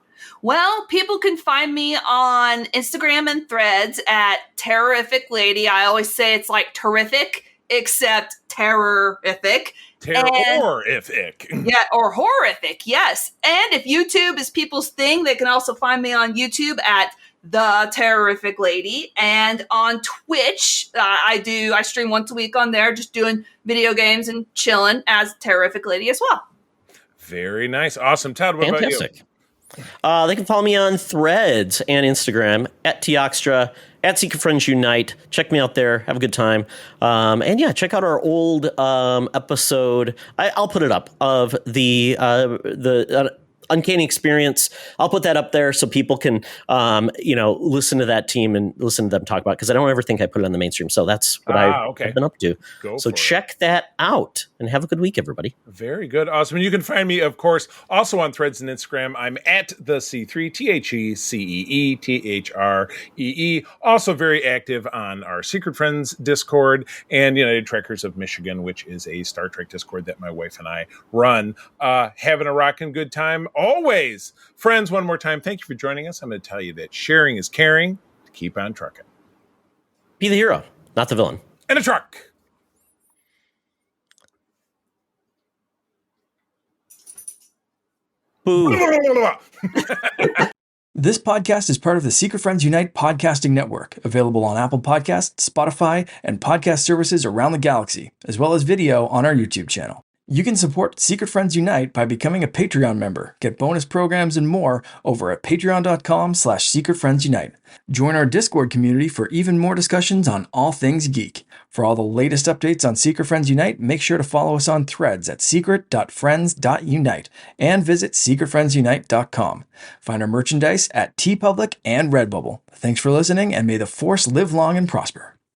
Well, people can find me on Instagram and Threads at Terrorific Lady. I always say it's like terrific, except terrorific. Terrorific. Yeah, or horrific, yes. And if YouTube is people's thing, they can also find me on YouTube at The Terrorific Lady. And on Twitch, I stream once a week on there, just doing video games and chilling as Terrific Lady as well. Very nice. Awesome. Todd, what about you? They can follow me on Threads and Instagram at Teoxtra, at Secret Friends Unite. Check me out there. Have a good time. And yeah, check out our old episode. I'll put it up of the Uncanny Experience. I'll put that up there so people can, listen to that team and listen to them talk about it, because I don't ever think I put it on the mainstream. So that's what I've been up to. So check that out and have a good week, everybody. Very good. Awesome. And you can find me, of course, also on Threads and Instagram. I'm at the C3, TheCeeThree. Also very active on our Secret Friends Discord and United Trekkers of Michigan, which is a Star Trek Discord that my wife and I run. Having a rockin' good time. Always. Friends, one more time, thank you for joining us. I'm going to tell you that sharing is caring. Keep on trucking. Be the hero, not the villain. In a truck. Boo. This podcast is part of the Secret Friends Unite podcasting network, available on Apple Podcasts, Spotify, and podcast services around the galaxy, as well as video on our YouTube channel. You can support Secret Friends Unite by becoming a Patreon member, get bonus programs and more over at patreon.com/secretfriendsunite. Join our Discord community for even more discussions on all things geek. For all the latest updates on Secret Friends Unite, make sure to follow us on Threads at secret.friends.unite and visit secretfriendsunite.com. Find our merchandise at TeePublic and Redbubble. Thanks for listening, and may the Force live long and prosper.